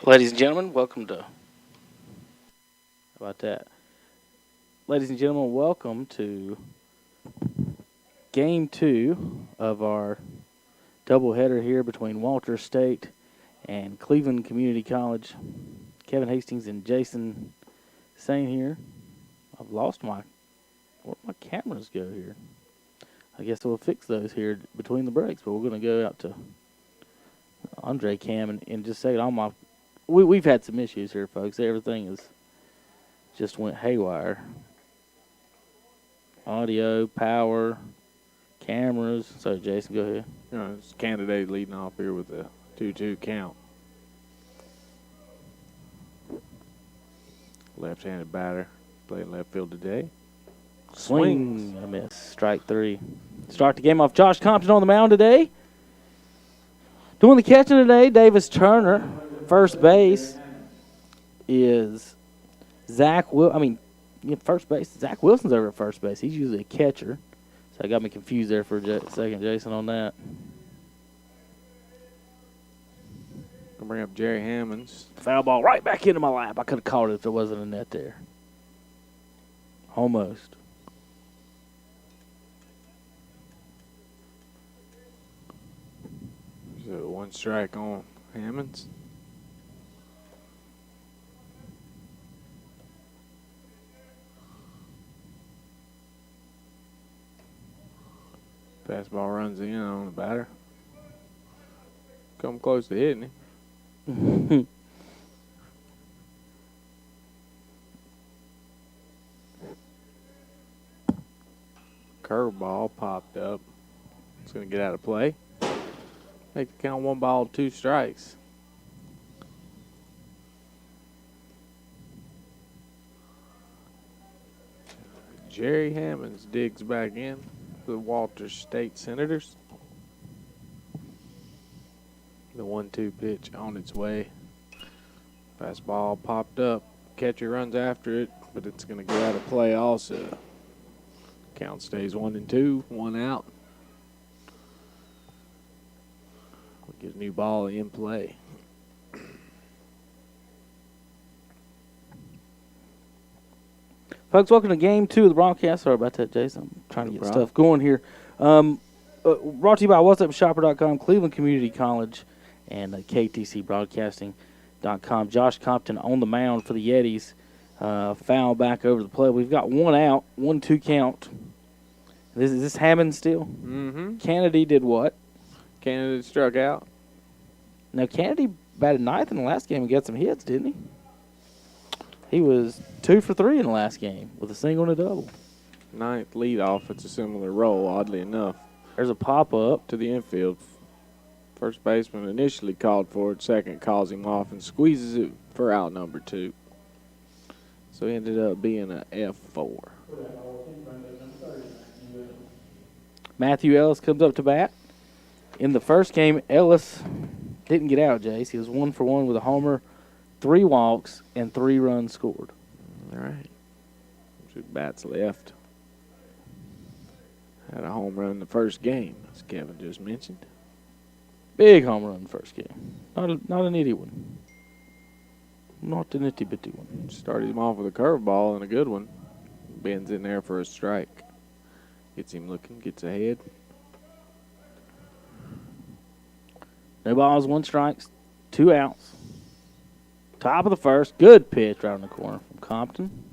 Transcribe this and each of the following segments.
Ladies and gentlemen, welcome to. How about that? Ladies and gentlemen, welcome to Game 2 of our doubleheader here between Walter State and Cleveland Community College. Kevin Hastings and Jason Sain here. I've lost where'd my cameras go here? I guess we'll fix those here between the breaks, but we're going to go out to Andre Cam and just say it. We've had some issues here, folks. Everything is just went haywire. Audio, power, cameras. So, Jason, go ahead. It's Candidate leading off here with a 2-2 count. Left-handed batter playing left field today. Swing, a miss. Strike three. Start the game off. Josh Compton on the mound today. Doing the catching today, Davis Turner. First base is first base. Zach Wilson's over at first base. He's usually a catcher. So I got me confused there for a second, Jason, on that. Gonna bring up Jerry Hammonds. Foul ball right back into my lap. I could have caught it if there wasn't a net there. Almost. So one strike on Hammonds. Fastball runs in on the batter. Come close to hitting him. Curveball popped up. It's going to get out of play. Make the count 1 ball, 2 strikes. Jerry Hammonds digs back in. The Walter State Senators. The 1-2 pitch on its way. Fastball popped up. Catcher runs after it, but it's going to get out of play also. Count stays 1-2, 1 out. We'll get a new ball in play. Folks, welcome to Game 2 of the broadcast. Sorry about that, Jason. I'm trying to get stuff going here. Brought to you by WhatsAppShopper.com, Cleveland Community College, and KTC Broadcasting.com. Josh Compton on the mound for the Yetis. Foul back over the plate. We've got 1 out, 1-2 count. Is this Hammond still? Mm-hmm. Kennedy did what? Kennedy struck out. Now, Kennedy batted 9th in the last game and got some hits, didn't he? He was 2 for 3 in the last game with a single and a double. 9th leadoff. It's a similar role, oddly enough. There's a pop-up to the infield. First baseman initially called for it. Second calls him off and squeezes it for out number 2. So he ended up being an F4. Matthew Ellis comes up to bat. In the first game, Ellis didn't get out, Jace. He was 1 for 1 with a homer, 3 walks, and 3 runs scored. All right. 2 bats left. Had a home run in the first game, as Kevin just mentioned. Big home run in the first game. Not an itty one. Not an itty-bitty one. Started him off with a curveball and a good one. Bends in there for a strike. Gets him looking, gets ahead. No balls, 1 strike, 2 outs. Top of the first. Good pitch right in the corner from Compton.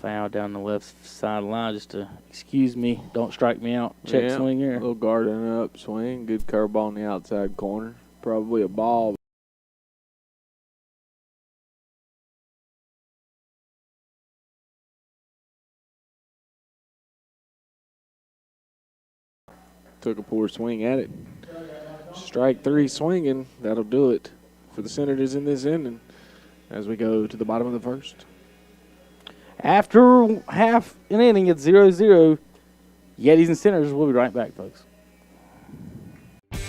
Foul down the left sideline just to excuse me, don't strike me out. Check swing here. A little guarding up swing. Good curveball on the outside corner. Probably a ball. Took a poor swing at it. Strike 3 swinging. That'll do it for the Senators in this inning as we go to the bottom of the first. After half an inning, it's 0-0. Yetis and Senators. We'll be right back, folks.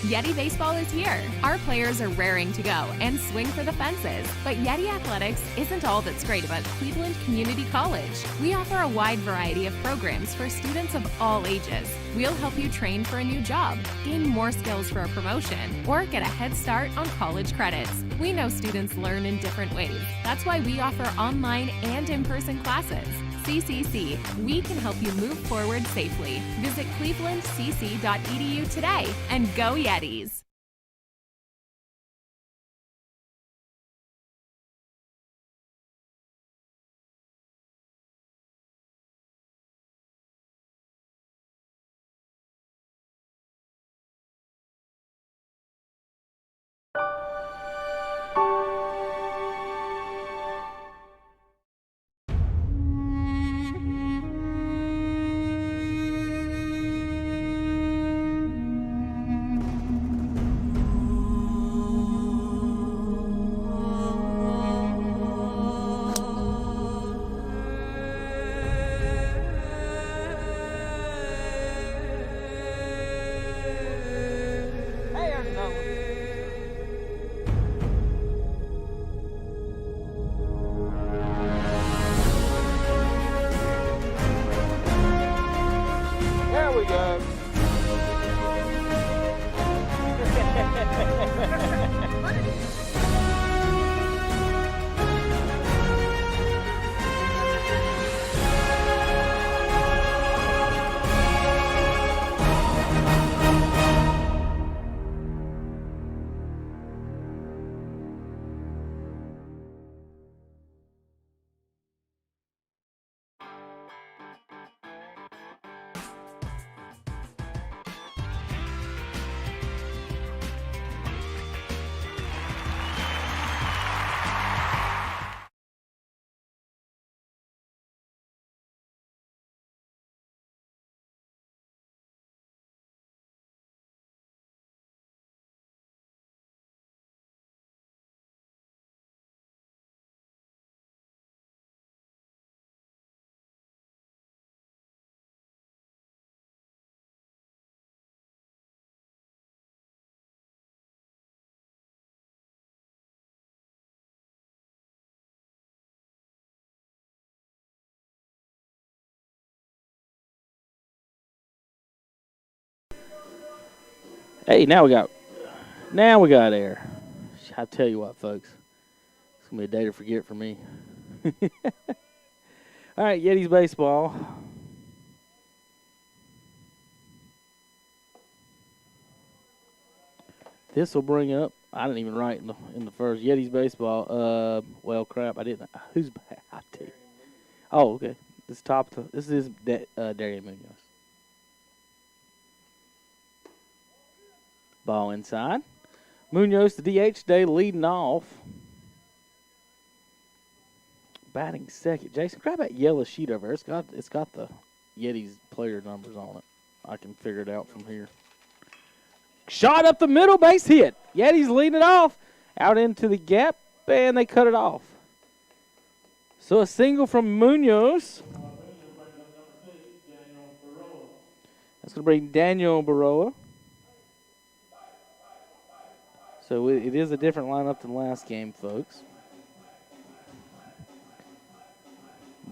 Yeti Baseball is here. Our players are raring to go and swing for the fences. But Yeti Athletics isn't all that's great about Cleveland Community College. We offer a wide variety of programs for students of all ages. We'll help you train for a new job, gain more skills for a promotion, or get a head start on college credits. We know students learn in different ways. That's why we offer online and in-person classes. CCC, we can help you move forward safely. Visit clevelandcc.edu today and go Yetis! Hey, now we got air. I tell you what, folks, it's gonna be a day to forget for me. All right, Yetis baseball. This will bring up. I didn't even write in the first Yetis baseball. Well, crap, I didn't. Who's back? I'll tell you. Oh, okay. This is Darian Munoz. Ball inside. Munoz, the DH today, leading off. Batting second. Jason, grab that yellow sheet over there. It's got the Yetis player numbers on it. I can figure it out from here. Shot up the middle, base hit. Yetis leading it off. Out into the gap, and they cut it off. So a single from Munoz. That's going to bring Daniel Baroa. So it is a different lineup than last game, folks.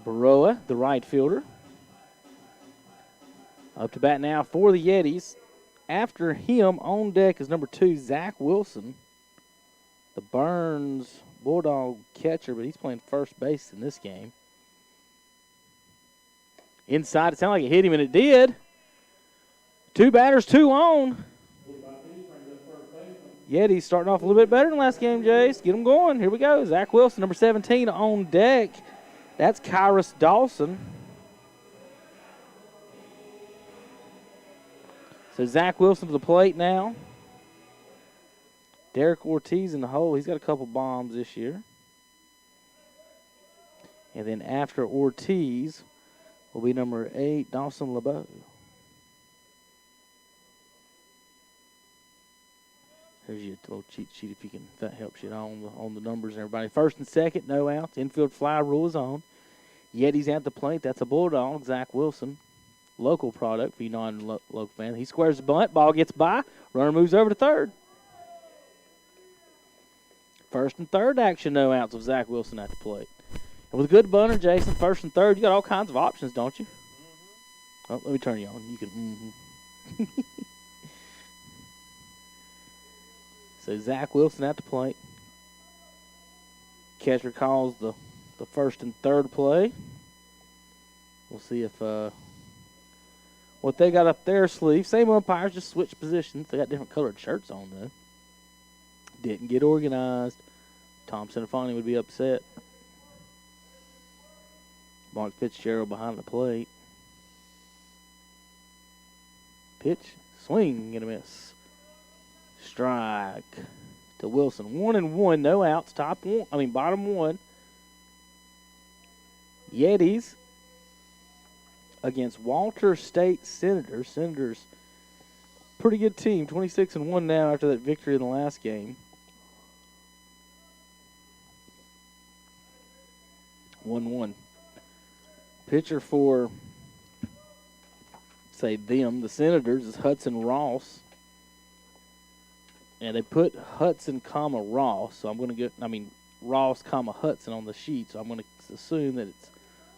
Baroa, the right fielder. Up to bat now for the Yetis. After him, on deck is number 2, Zach Wilson. The Burns Bulldog catcher, but he's playing first base in this game. Inside, it sounded like it hit him, and it did. 2 batters, 2 on. Yetis starting off a little bit better than last game, Jace. Get them going. Here we go. Zach Wilson, number 17, on deck. That's Kyrus Dawson. So Zach Wilson to the plate now. Derek Ortiz in the hole. He's got a couple bombs this year. And then after Ortiz will be number 8, Dawson LeBeau. There's your little cheat sheet if you can, if that helps you on the numbers and everybody. First and second, no outs. Infield fly rule is on. Yetis at the plate. That's a Bulldog, Zach Wilson. local product for you non-local fans. He squares the bunt. Ball gets by. Runner moves over to third. First and third action, no outs with Zach Wilson at the plate. And with a good bunter, Jason, first and third, you got all kinds of options, don't you? Oh, let me turn you on. You can. So Zach Wilson at the plate. Catcher calls the first and third play. We'll see if what they got up their sleeve. Same umpires, just switch positions. They got different colored shirts on, though. Didn't get organized. Tom Cinefani would be upset. Mark Fitzgerald behind the plate. Pitch, swing and a miss. Strike to Wilson. 1-1, no outs. Bottom one. Yetis against Walter State Senators. Senators, pretty good team. 26-1 now after that victory in the last game. 1-1. Pitcher for, the Senators is Hudson Ross. And they put Hudson, Ross. So I'm going to get, Ross, Hudson on the sheet. So I'm going to assume that it's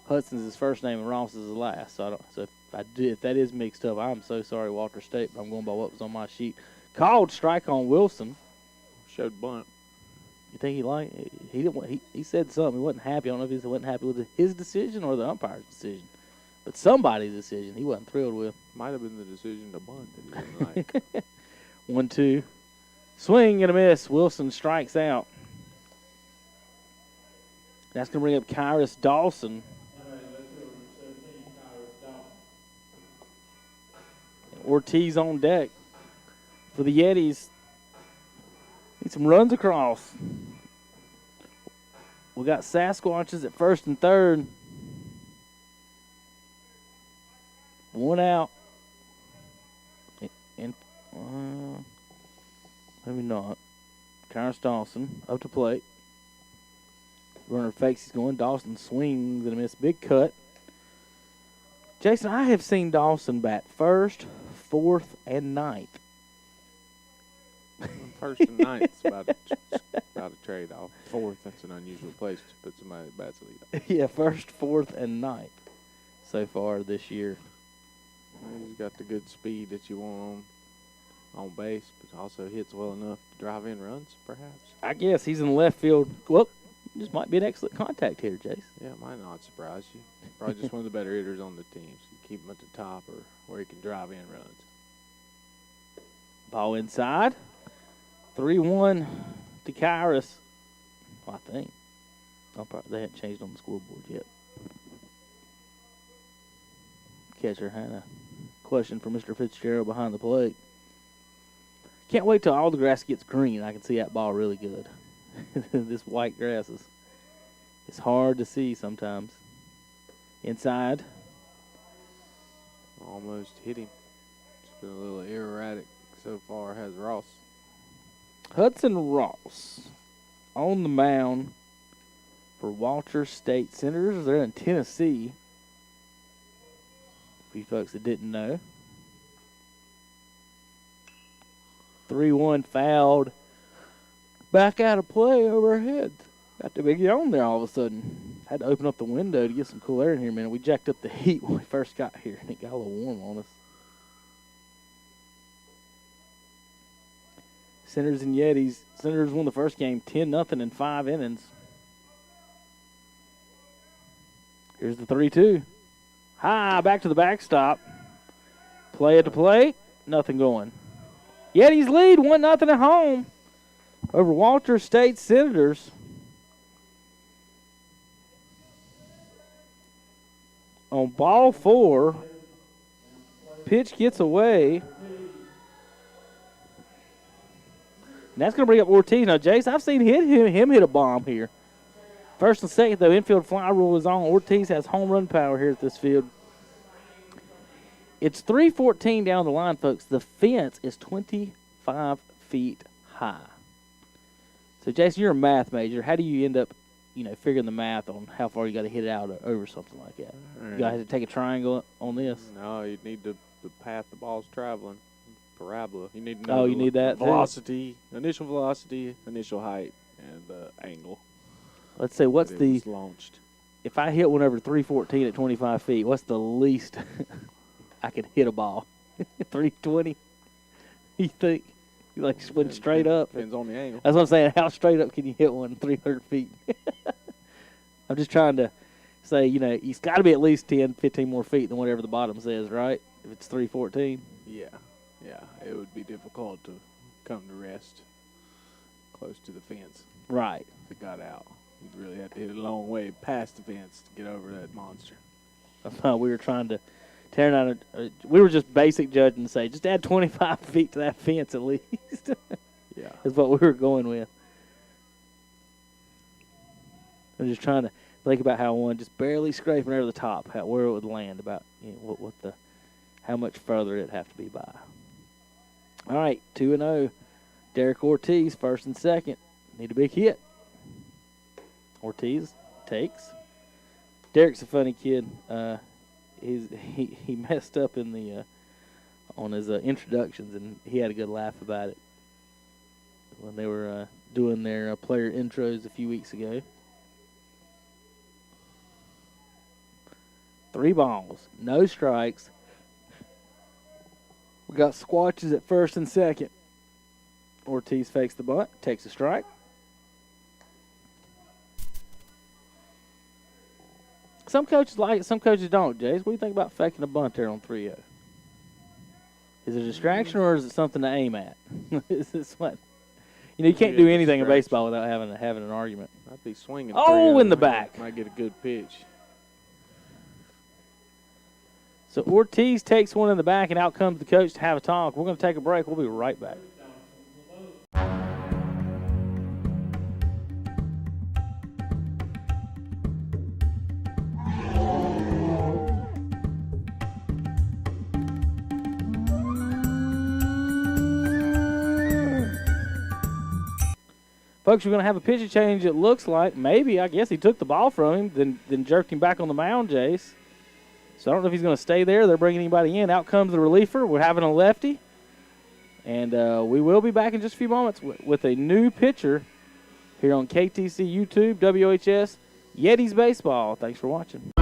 Hudson's his first name and Ross is his last. So if that is mixed up, I'm so sorry, Walter State, but I'm going by what was on my sheet. Called strike on Wilson. Showed bunt. You think he said something. He wasn't happy. I don't know if he wasn't happy with his decision or the umpire's decision. But somebody's decision he wasn't thrilled with. Might have been the decision to bunt that he didn't like. 1-2. Swing and a miss. Wilson strikes out. That's going to bring up Kyrus Dawson. Ortiz on deck for the Yetis. Need some runs across. We got Sasquatches at first and third. One out. And maybe not. Kyrus Dawson up to plate. Runner fakes, he's going. Dawson swings and a miss. Big cut. Jason, I have seen Dawson bat first, fourth, and ninth. First and ninth's about a trade-off. Fourth, that's an unusual place to put somebody that bats lead. Yeah, first, fourth, and ninth so far this year. He's got the good speed that you want on base, but also hits well enough to drive in runs, perhaps. I guess he's in the left field. Well, this might be an excellent contact here, Jace. Yeah, it might not surprise you. Probably just one of the better hitters on the team, so you keep him at the top or where he can drive in runs. Ball inside. 3-1 to Kyrus. Well, I think. They haven't changed on the scoreboard yet. Catcher had a question for Mr. Fitzgerald behind the plate. Can't wait till all the grass gets green. I can see that ball really good. This white grass is hard to see sometimes. Inside. Almost hit him. It's been a little erratic so far, has Ross. Hudson Ross on the mound for Walter State Senators. They're in Tennessee. For you folks that didn't know. 3-1 fouled. Back out of play overhead. Got the big yawn there all of a sudden. Had to open up the window to get some cool air in here, man. We jacked up the heat when we first got here, and it got a little warm on us. Senators and Yetis. Senators won the first game 10-0 in 5 innings. Here's the 3-2. High, back to the backstop. Play at the plate. Nothing going. Yetis lead 1-0 at home over Walter State Senators. On ball 4, pitch gets away. And that's going to bring up Ortiz. Now, Jace, I've seen him hit a bomb here. First and second, though, infield fly rule is on. Ortiz has home run power here at this field. It's 3:14 down the line, folks. The fence is 25 feet high. So, Jason, you're a math major. How do you end up figuring the math on how far you got to hit it out over something like that. You got to take a triangle on this. No, you need the path the ball's traveling. Parabola. You need to Oh, know you need that too? velocity, initial height, and the angle. Let's say what's that it the was launched. if I hit one over 314 at 25 feet, what's the least I could hit a ball? 320? You think? You like went straight up? Depends on the angle. That's what I'm saying. How straight up can you hit one 300 feet? I'm just trying to say, it's got to be at least 10, 15 more feet than whatever the bottom says, right? If it's 314. Yeah, it would be difficult to come to rest close to the fence. Right. If it got out, you'd really have to hit it a long way past the fence to get over that monster. That's why we were trying to tear down we were just basic judging to say, just add 25 feet to that fence at least. Yeah. Is what we were going with. I'm just trying to think about how one just barely scraping over the top, where it would land, about how much further it'd have to be by. All right, 2-0. Derek Ortiz, first and second. Need a big hit. Ortiz takes. Derek's a funny kid. He messed up in the on his introductions, and he had a good laugh about it when they were doing their player intros a few weeks ago. 3 balls, no strikes. We got squatches at first and second. Ortiz fakes the bunt, takes a strike. Some coaches like it, some coaches don't. Jace, what do you think about faking a bunt there on 3-0? Is it a distraction or is it something to aim at? Is this what? You can't do anything in baseball without having an argument. I'd be swinging. Oh, in the back. Might get a good pitch. So Ortiz takes one in the back, and out comes the coach to have a talk. We're going to take a break. We'll be right back. Folks, we're going to have a pitching change, it looks like. Maybe, I guess he took the ball from him, then jerked him back on the mound, Jace. So I don't know if he's going to stay there. They're bringing anybody in. Out comes the reliever. We're having a lefty. And we will be back in just a few moments with a new pitcher here on KTC YouTube, WOHS, Yetis Baseball. Thanks for watching.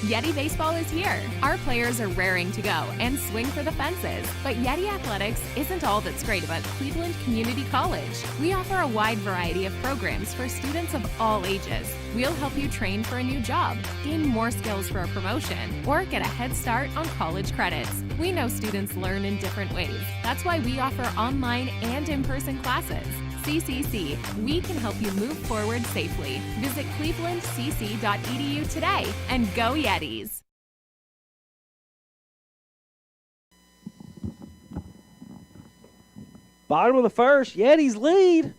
Yeti Baseball is here. Our players are raring to go and swing for the fences. But Yeti Athletics isn't all that's great about Cleveland Community College. We offer a wide variety of programs for students of all ages. We'll help you train for a new job, gain more skills for a promotion, or get a head start on college credits. We know students learn in different ways. That's why we offer online and in-person classes. CCC, we can help you move forward safely. Visit clevelandcc.edu today and go Yetis! Bottom of the first, Yetis lead.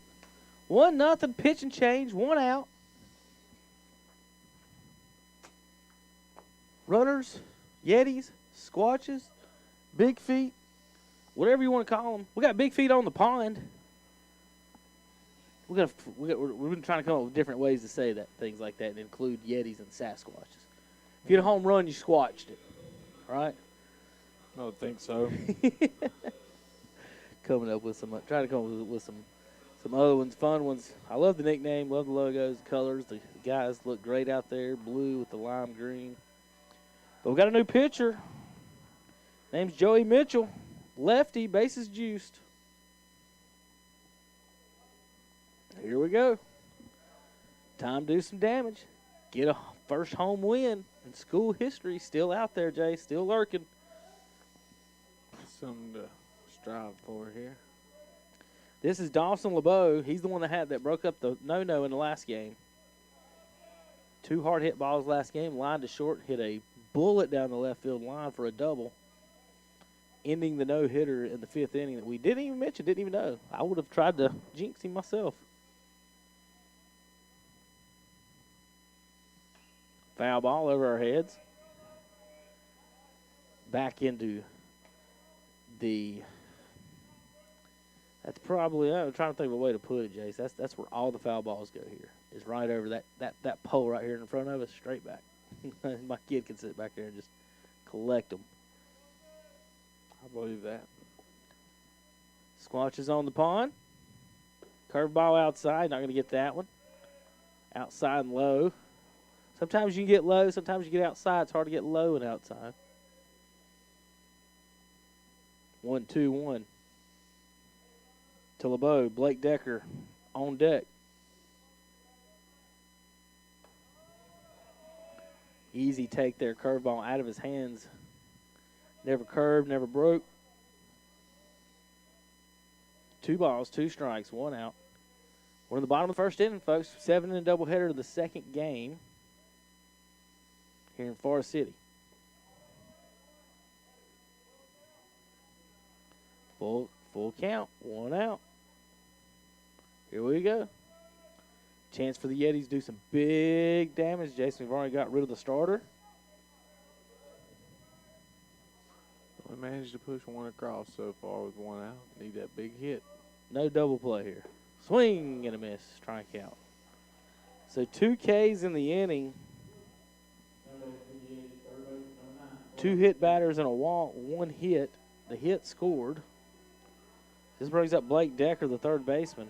1-0, pitch and change, 1 out. Runners, Yetis, squatches, big feet, whatever you want to call them. We got big feet on the pond. We've been trying to come up with different ways to say that, things like that, and include Yetis and Sasquatches. If you had a home run, you squatched it, right? I don't think so. Trying to come up with some other ones, fun ones. I love the nickname, love the logos, the colors. The guys look great out there, blue with the lime green. But we got a new pitcher. Name's Joey Mitchell. Lefty, bases juiced. Here we go. Time to do some damage. Get a first home win in school history. Still out there, Jay. Still lurking. Something to strive for here. This is Dawson LeBeau. He's the one that broke up the no-no in the last game. 2 hard hit balls last game. Line to short. Hit a bullet down the left field line for a double. Ending the no-hitter in the 5th inning that we didn't even mention, didn't even know. I would have tried to jinx him myself. Foul ball over our heads. Back into that's probably, I'm trying to think of a way to put it, Jace. That's where all the foul balls go here. Is right over that pole right here in front of us, straight back. My kid can sit back there and just collect them. I believe that. Squatch is on the pond. Curveball outside. Not going to get that one. Outside and low. Sometimes you can get low. Sometimes you get outside. It's hard to get low and outside. 1-2-1. To LeBeau. Blake Decker on deck. Easy take there. Curveball out of his hands. Never curved, never broke. 2 balls, 2 strikes, 1 out. We're in the bottom of the 1st inning, folks. 7-inning doubleheader of the 2nd game here in Forest City. Full count, 1 out. Here we go. Chance for the Yetis to do some big damage. Jason, we've already got rid of the starter. We managed to push 1 across so far with 1 out. Need that big hit. No double play here. Swing and a miss. Strikeout. So 2 Ks in the inning. 2 hit batters and a walk. 1 hit. The hit scored. This brings up Blake Decker, the 3rd baseman.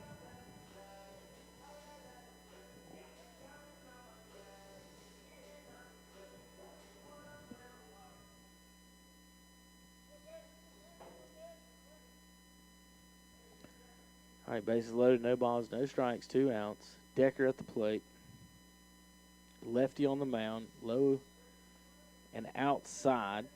All right, bases loaded, no balls, no strikes, 2 outs. Decker at the plate. Lefty on the mound, low and outside.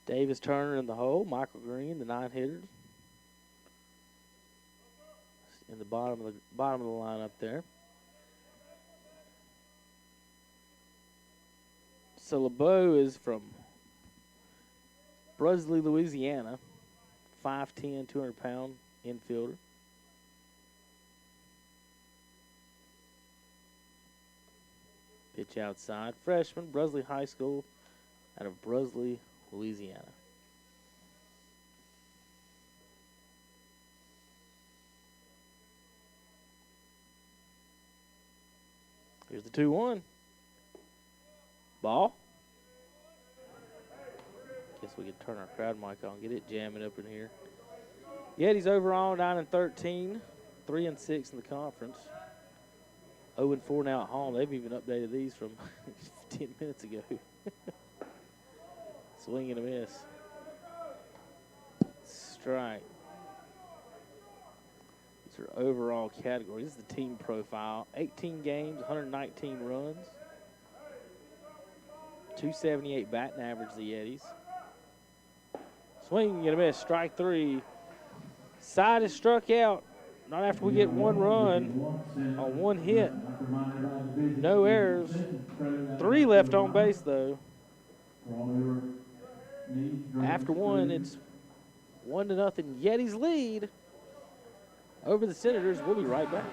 Davis Turner in the hole. Michael Green, the 9-hitter, in the bottom of the lineup there. So LeBeau is from Brusley, Louisiana, 5'10", 200-pound infielder. Pitch outside. Freshman, Brusley High School out of Brusley, Louisiana. Here's the 2-1. Ball. Guess we could turn our crowd mic on, get it jamming up in here. Yetis overall 9-13, 3-6 in the conference. 0-4 now at home. They've even updated these from 10 minutes ago. Swing and a miss. Strike. These are overall categories. This is the team profile. 18 games, 119 runs. 278 batting average, the Yetis. Swing and a miss. Strike 3. Side is struck out. Not after we get 1 run on 1 hit. No errors. 3 left on base, though. After 1, it's 1-0. Yetis lead over the Senators. We'll be right back.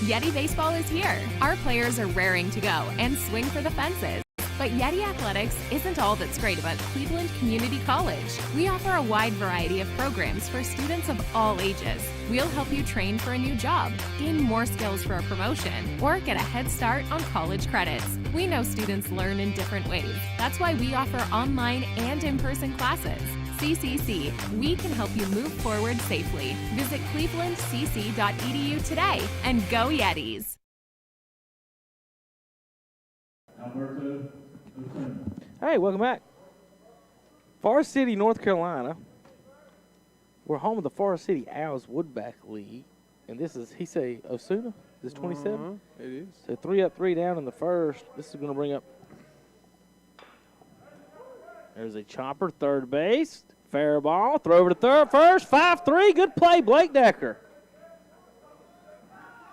Yeti Baseball is here. Our players are raring to go and swing for the fences. But Yeti Athletics isn't all that's great about Cleveland Community College. We offer a wide variety of programs for students of all ages. We'll help you train for a new job, gain more skills for a promotion, or get a head start on college credits. We know students learn in different ways. That's why we offer online and in-person classes. CCC, we can help you move forward safely. Visit clevelandcc.edu today and go Yetis! Hey, welcome back. Forest City, North Carolina. We're home of the Forest City Owls Woodback League. And this is, he say, Osuna? This is 27? It is. So 3 up, 3 down in the first. This is going to bring up. There's a chopper, third base. Fair ball. Throw over to third, first. 5-3. Good play, Blake Decker.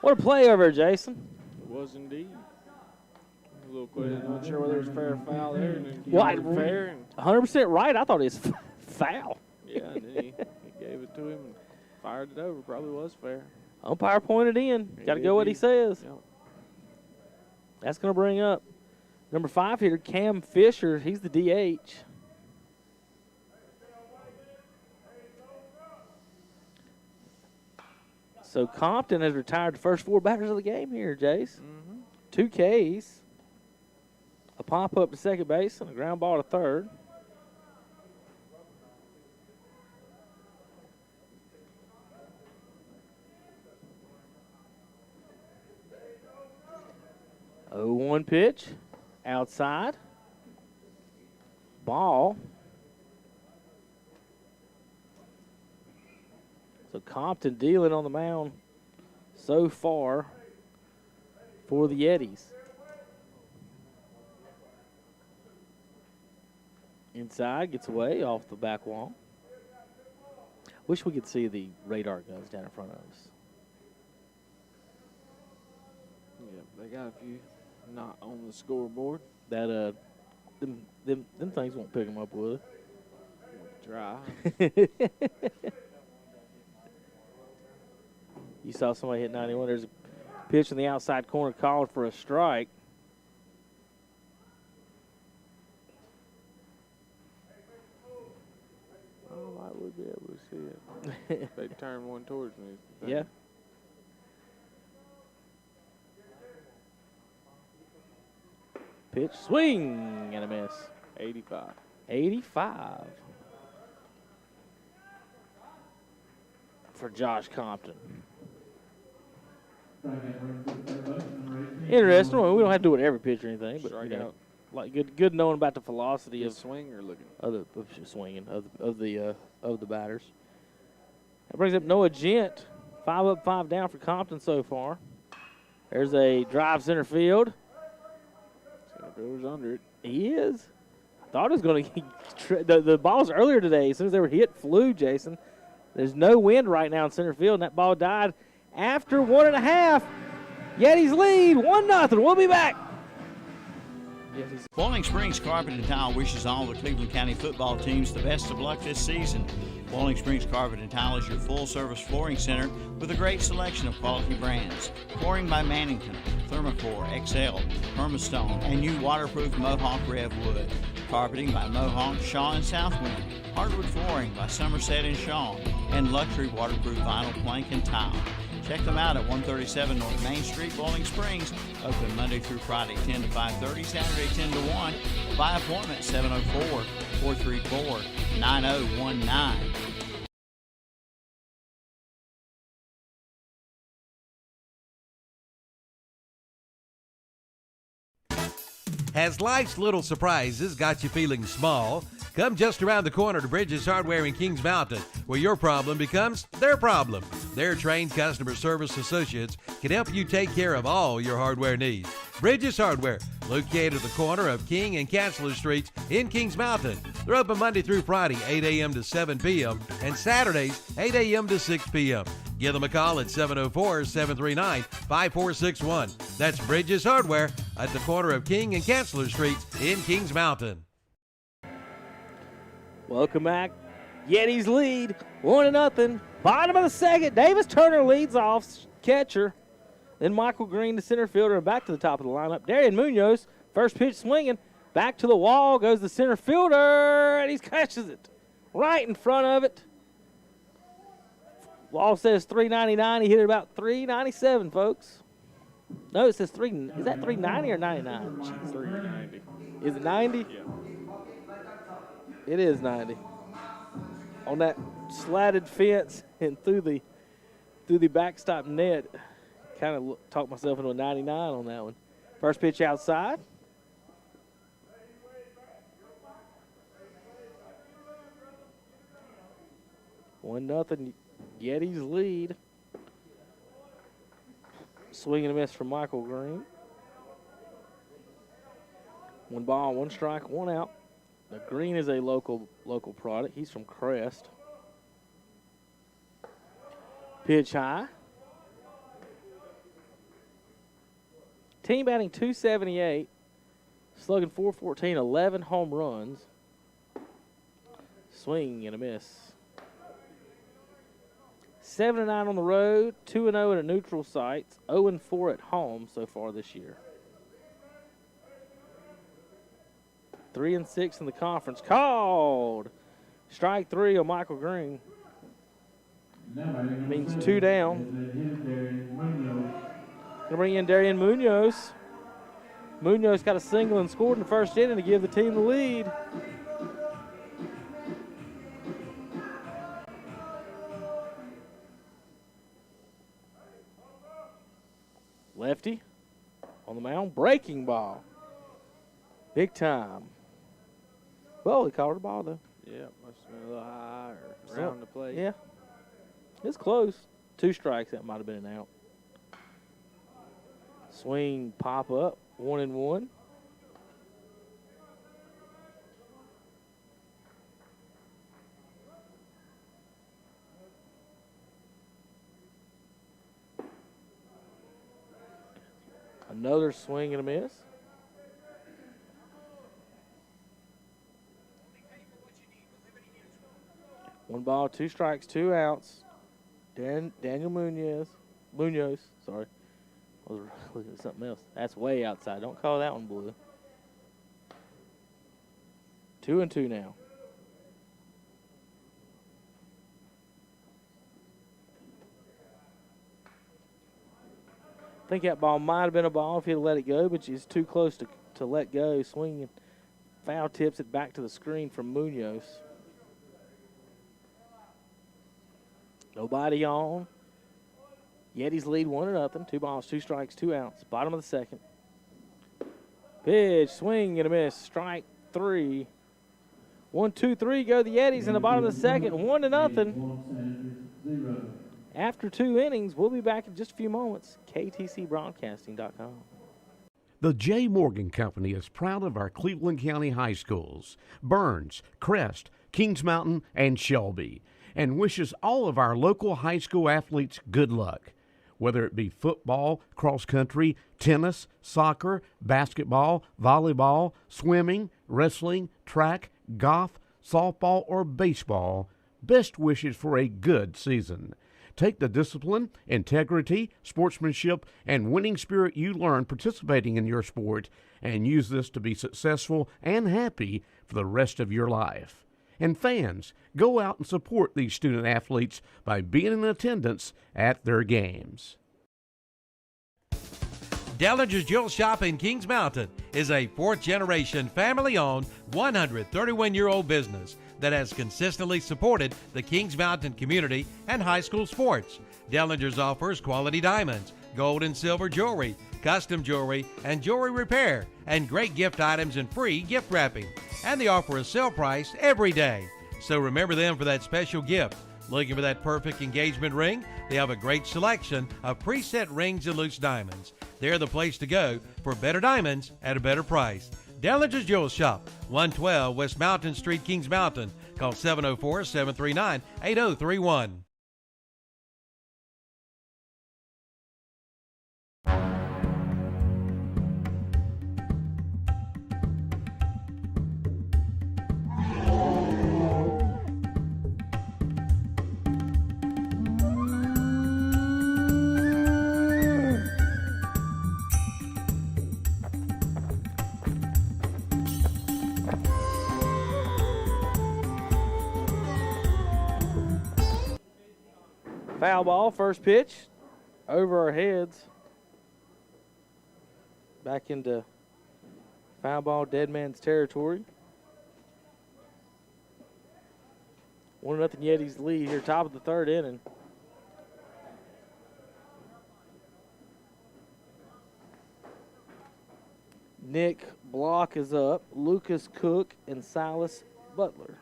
What a play over, Jason. It was indeed. A little question. Not sure whether it was fair or foul there. And then Well, fair. And 100% right. I thought it was foul. yeah, and then he gave it to him and fired it over. Probably was fair. Umpire pointed in. Got to go what he says. Yep. That's going to bring up number 5 hitter, Cam Fisher. He's the DH. So Compton has retired the first 4 batters of the game here, Jace. 2 Ks. A pop up to second base and a ground ball to third. Oh, 1 pitch. Outside. Ball. So Compton dealing on the mound so far for the Yetis. Inside, gets away off the back wall. Wish we could see the radar guns down in front of us. Yeah, they got a few not on the scoreboard. That them things won't pick them up, will Try. they? You saw somebody hit 91. There's a pitch in the outside corner called for a strike. Oh, I would be able to see it. They turned one towards me. Yeah. Pitch, swing, and a miss. 85. 85 for Josh Compton. Interesting. Well, we don't have to do it every pitch or anything, but Strike you know, out. like good knowing about the velocity Is of swing or looking? swinging of the batters. That brings up Noah Gent, 5 up, 5 down for Compton so far. There's a drive center field. Center fielder's under it. He is. I thought it was going to the balls earlier today. As soon as they were hit, flew, Jason. There's no wind right now in center field, and that ball died after 1.5. Yetis lead 1-0. We'll be back. Bowling Springs Carpet and Tile wishes all the Cleveland County football teams the best of luck this season. Bowling Springs Carpet and Tile is your full-service flooring center with a great selection of quality brands. Flooring by Mannington, Thermocore, XL, Permastone, and new waterproof Mohawk Rev Wood. Carpeting by Mohawk, Shaw, and Southwind. Hardwood flooring by Somerset and Shaw, and luxury waterproof vinyl plank and tile. Check them out at 137 North Main Street, Bowling Springs. Open Monday through Friday, 10 to 5:30, Saturday, 10 to 1. By appointment, 704-434-9019. Has life's little surprises got you feeling small? Come just around the corner to Bridges Hardware in Kings Mountain, where your problem becomes their problem. Their trained customer service associates can help you take care of all your hardware needs. Bridges Hardware, located at the corner of King and Chancellor Streets in Kings Mountain. They're open Monday through Friday, 8 a.m. to 7 p.m., and Saturdays, 8 a.m. to 6 p.m. Give them a call at 704-739-5461. That's Bridges Hardware at the corner of King and Chancellor Streets in Kings Mountain. Welcome back. Yetis lead 1-0. Bottom of the second. Davis Turner leads off. Catcher Then Michael Green, the center fielder, and back to the top of the lineup. Darian Munoz, first pitch swinging. Back to the wall goes the center fielder, and he catches it right in front of it. Wall says 399. He hit it about 397, folks. No, it says 3. Is that 390 or 99? Jeez. 390. Is it 90? Yeah. It is 90. On that slatted fence and through the backstop net, kind of talked myself into a 99 on that one. First pitch outside. 1-0 Yetis lead. Swing and a miss from Michael Green. 1 ball, 1 strike, 1 out. Now Green is a local product. He's from Crest. Pitch high. Team batting .278, slugging .414, 11 home runs. Swing and a miss. 7-9 on the road, 2-0 at a neutral site, 0-4 at home so far this year. 3-6 in the conference. Called. Strike 3 on Michael Green. Means 2 down. Gonna bring in Darian Munoz. Munoz got a single and scored in the first inning to give the team the lead. Lefty on the mound, breaking ball. Big time. Well, he caught the ball, though. Yeah, must have been a little high or around the plate. Yeah. It's close. 2 strikes, that might have been an out. Swing, pop up, 1-1. Another swing and a miss. One ball, 2 strikes, 2 outs. Daniel Munoz, sorry. I was looking at something else. That's way outside. Don't call that one blue. 2-2 now. I think that ball might have been a ball if he'd let it go, but he's too close to let go. Swinging, foul tips it back to the screen from Munoz. Nobody on. Yetis lead 1-0. 2 balls, 2 strikes, 2 outs. Bottom of the second. Pitch, swing and a miss. Strike 3. 1, 2, 3 go the Yetis in the bottom of the second. 1-0. After 2 innings, we'll be back in just a few moments. KTCBroadcasting.com. The J. Morgan Company is proud of our Cleveland County high schools, Burns, Crest, Kings Mountain, and Shelby, and wishes all of our local high school athletes good luck. Whether it be football, cross country, tennis, soccer, basketball, volleyball, swimming, wrestling, track, golf, softball, or baseball, best wishes for a good season. Take the discipline, integrity, sportsmanship, and winning spirit you learn participating in your sport and use this to be successful and happy for the rest of your life. And fans, go out and support these student athletes by being in attendance at their games. Dellinger's Jewel Shop in Kings Mountain is a 4th-generation, family-owned, 131-year-old business that has consistently supported the Kings Mountain community and high school sports. Dellinger's offers quality diamonds, gold and silver jewelry, custom jewelry, and jewelry repair, and great gift items and free gift wrapping. And they offer a sale price every day. So remember them for that special gift. Looking for that perfect engagement ring? They have a great selection of preset rings and loose diamonds. They're the place to go for better diamonds at a better price. Dellinger's Jewel Shop, 112 West Mountain Street, Kings Mountain. Call 704-739-8031. Foul ball, first pitch, over our heads. Back into foul ball, dead man's territory. 1-0 Yetis lead here, top of the third inning. Nick Block is up, Lucas Cook, and Silas Butler.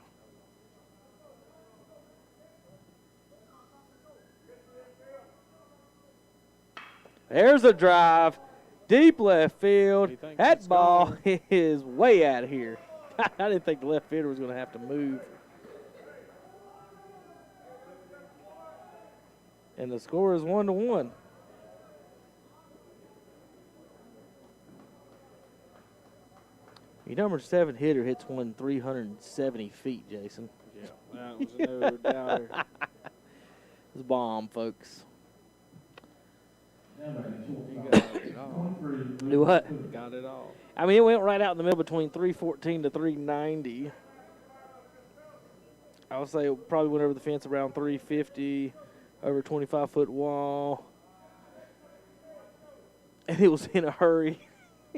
There's a drive, deep left field. That ball is way out of here. I didn't think the left fielder was going to have to move. And the score is 1-1. Your number 7 hitter hits one 370 feet, Jason. Yeah, that was no doubter. It's a bomb, folks. He got it all. Do what? Got it all. I mean, it went right out in the middle between 314 to 390. I would say it probably went over the fence around 350, over a 25-foot wall. And it was in a hurry.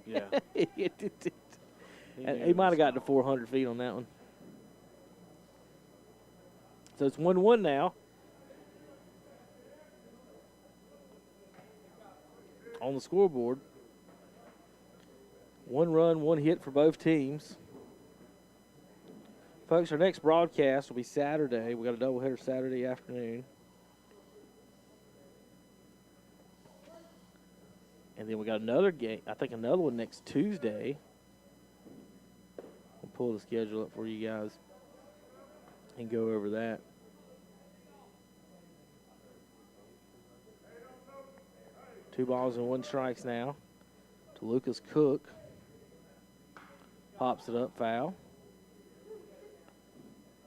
Yeah. He might have gotten to 400 feet on that one. So it's 1-1 now. On the scoreboard. 1 run, 1 hit for both teams. Folks, our next broadcast will be Saturday. We got a doubleheader Saturday afternoon. And then we got another game, I think another one next Tuesday. I'll pull the schedule up for you guys and go over that. Two balls and 1 strikes now to Lucas Cook. Pops it up, foul.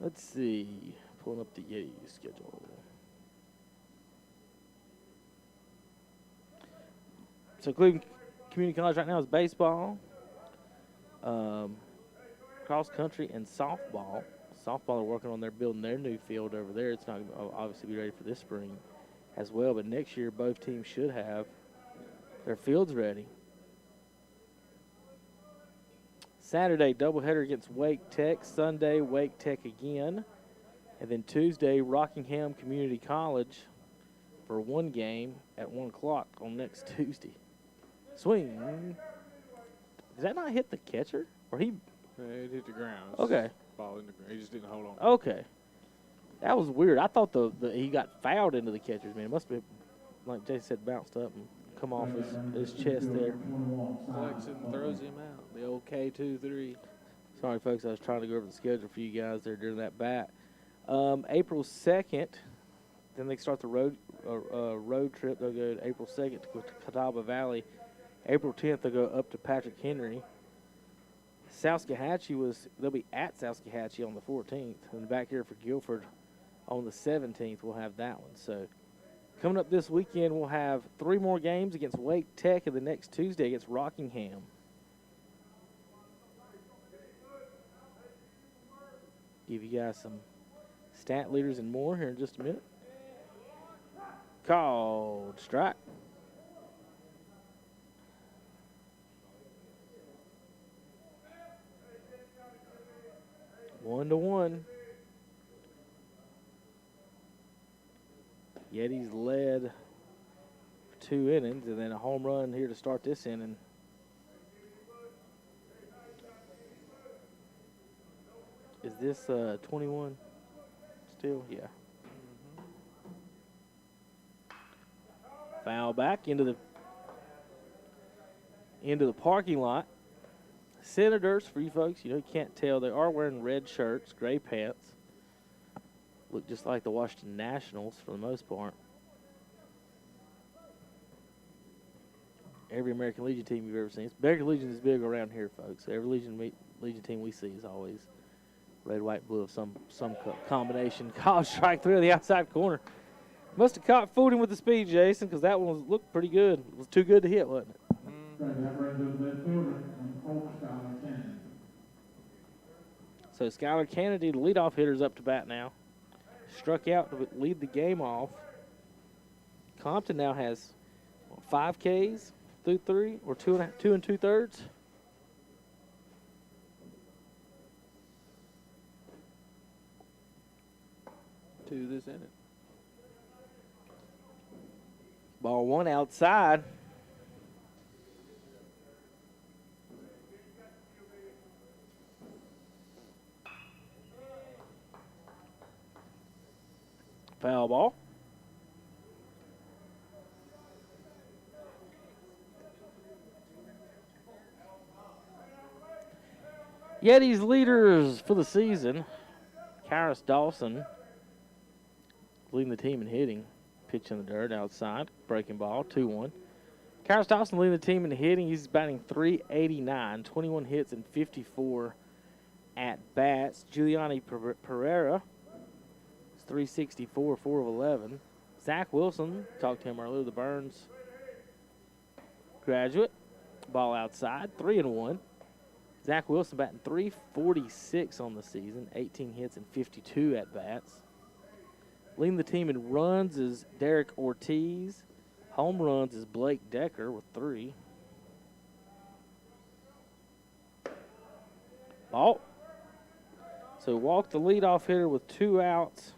Let's see. Pulling up the Yeti schedule. So Cleveland Community College right now is baseball, cross country, and softball. Softball are working on building their new field over there. It's not going to obviously be ready for this spring as well, but next year both teams should have their fields ready. Saturday, doubleheader against Wake Tech. Sunday, Wake Tech again. And then Tuesday, Rockingham Community College for 1 game at 1 o'clock on next Tuesday. Swing. Did that not hit the catcher? Or he? It hit the ground. Okay. Ball in the ground. He just didn't hold on. Okay. That was weird. I thought he got fouled into the catcher's man. It must have been, like Jason said, bounced up and come off his chest there. Flexen throws him out. The old K2-3. Sorry, folks. I was trying to go over the schedule for you guys there during that bat. April 2nd, then they start the road trip. They'll go to April 2nd to go to Catawba Valley. April 10th, they'll go up to Patrick Henry. Salskahachie they'll be at Salskahachie on the 14th. And back here for Guilford on the 17th, we'll have that one. So coming up this weekend, we'll have 3 more games against Wake Tech and the next Tuesday against Rockingham. Give you guys some stat leaders and more here in just a minute. Called strike. One to one. Yetis led for 2 innings and then a home run here to start this inning. Is this 21 still? Yeah. Foul back into the parking lot. Senators, for you folks, you can't tell. They are wearing red shirts, gray pants. Look just like the Washington Nationals for the most part. Every American Legion team you've ever seen. American Legion is big around here, folks. Every Legion team we see is always red, white, blue of some combination. Called strike 3 on the outside corner. Must have fooled him with the speed, Jason, because that one looked pretty good. It was too good to hit, wasn't it? So Skylar Kennedy, the leadoff hitter, is up to bat now. Struck out to lead the game off. Compton now has 5 Ks through 3, or 2 2 2/3. Two this inning. Ball 1 outside. Foul ball. Yetis leaders for the season. Karis Dawson leading the team in hitting. Pitch in the dirt outside. Breaking ball, 2-1. Karis Dawson leading the team in hitting. He's batting .389, 21 hits and 54 at bats. Giuliani Pereira is .364, 4 of 11. Zach Wilson, talked to him earlier, the Burns graduate. Ball outside, 3-1. Zach Wilson batting .346 on the season, 18 hits and 52 at bats. Leading the team in runs is Derek Ortiz. Home runs is Blake Decker with 3. Ball. So walk the leadoff hitter with 2 outs.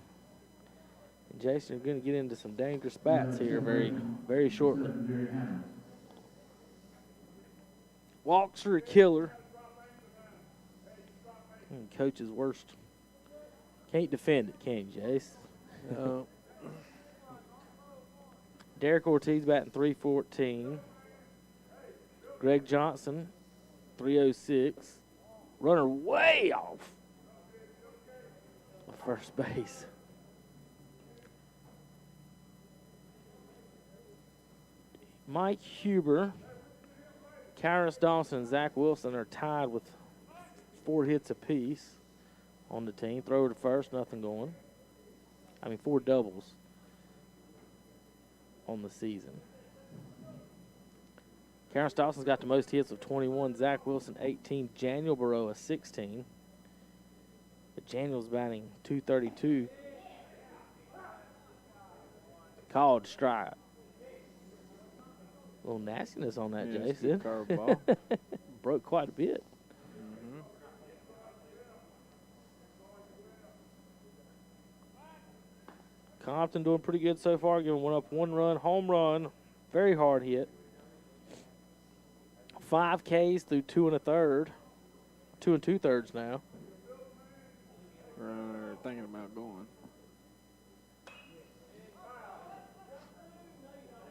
And Jason, you're going to get into some dangerous bats here very shortly. Walks are a killer. Coach's worst. Can't defend it, can you, Jace? No. Derek Ortiz batting .314. Greg Johnson, .306. Runner way off of first base. Mike Huber, Karis Dawson, and Zach Wilson are tied with 4 hits apiece on the team. Throw to first, nothing going. 4 doubles on the season. Karis Dawson's got the most hits of 21. Zach Wilson, 18. Janiel Baroa, 16. But Janiel's batting .232. Called strike. A little nastiness on that, Jason. Curveball. Broke quite a bit. Compton doing pretty good so far, giving one up 1 run, home run, very hard hit. 5 Ks through 2 2 2/3 now. Runner thinking about going.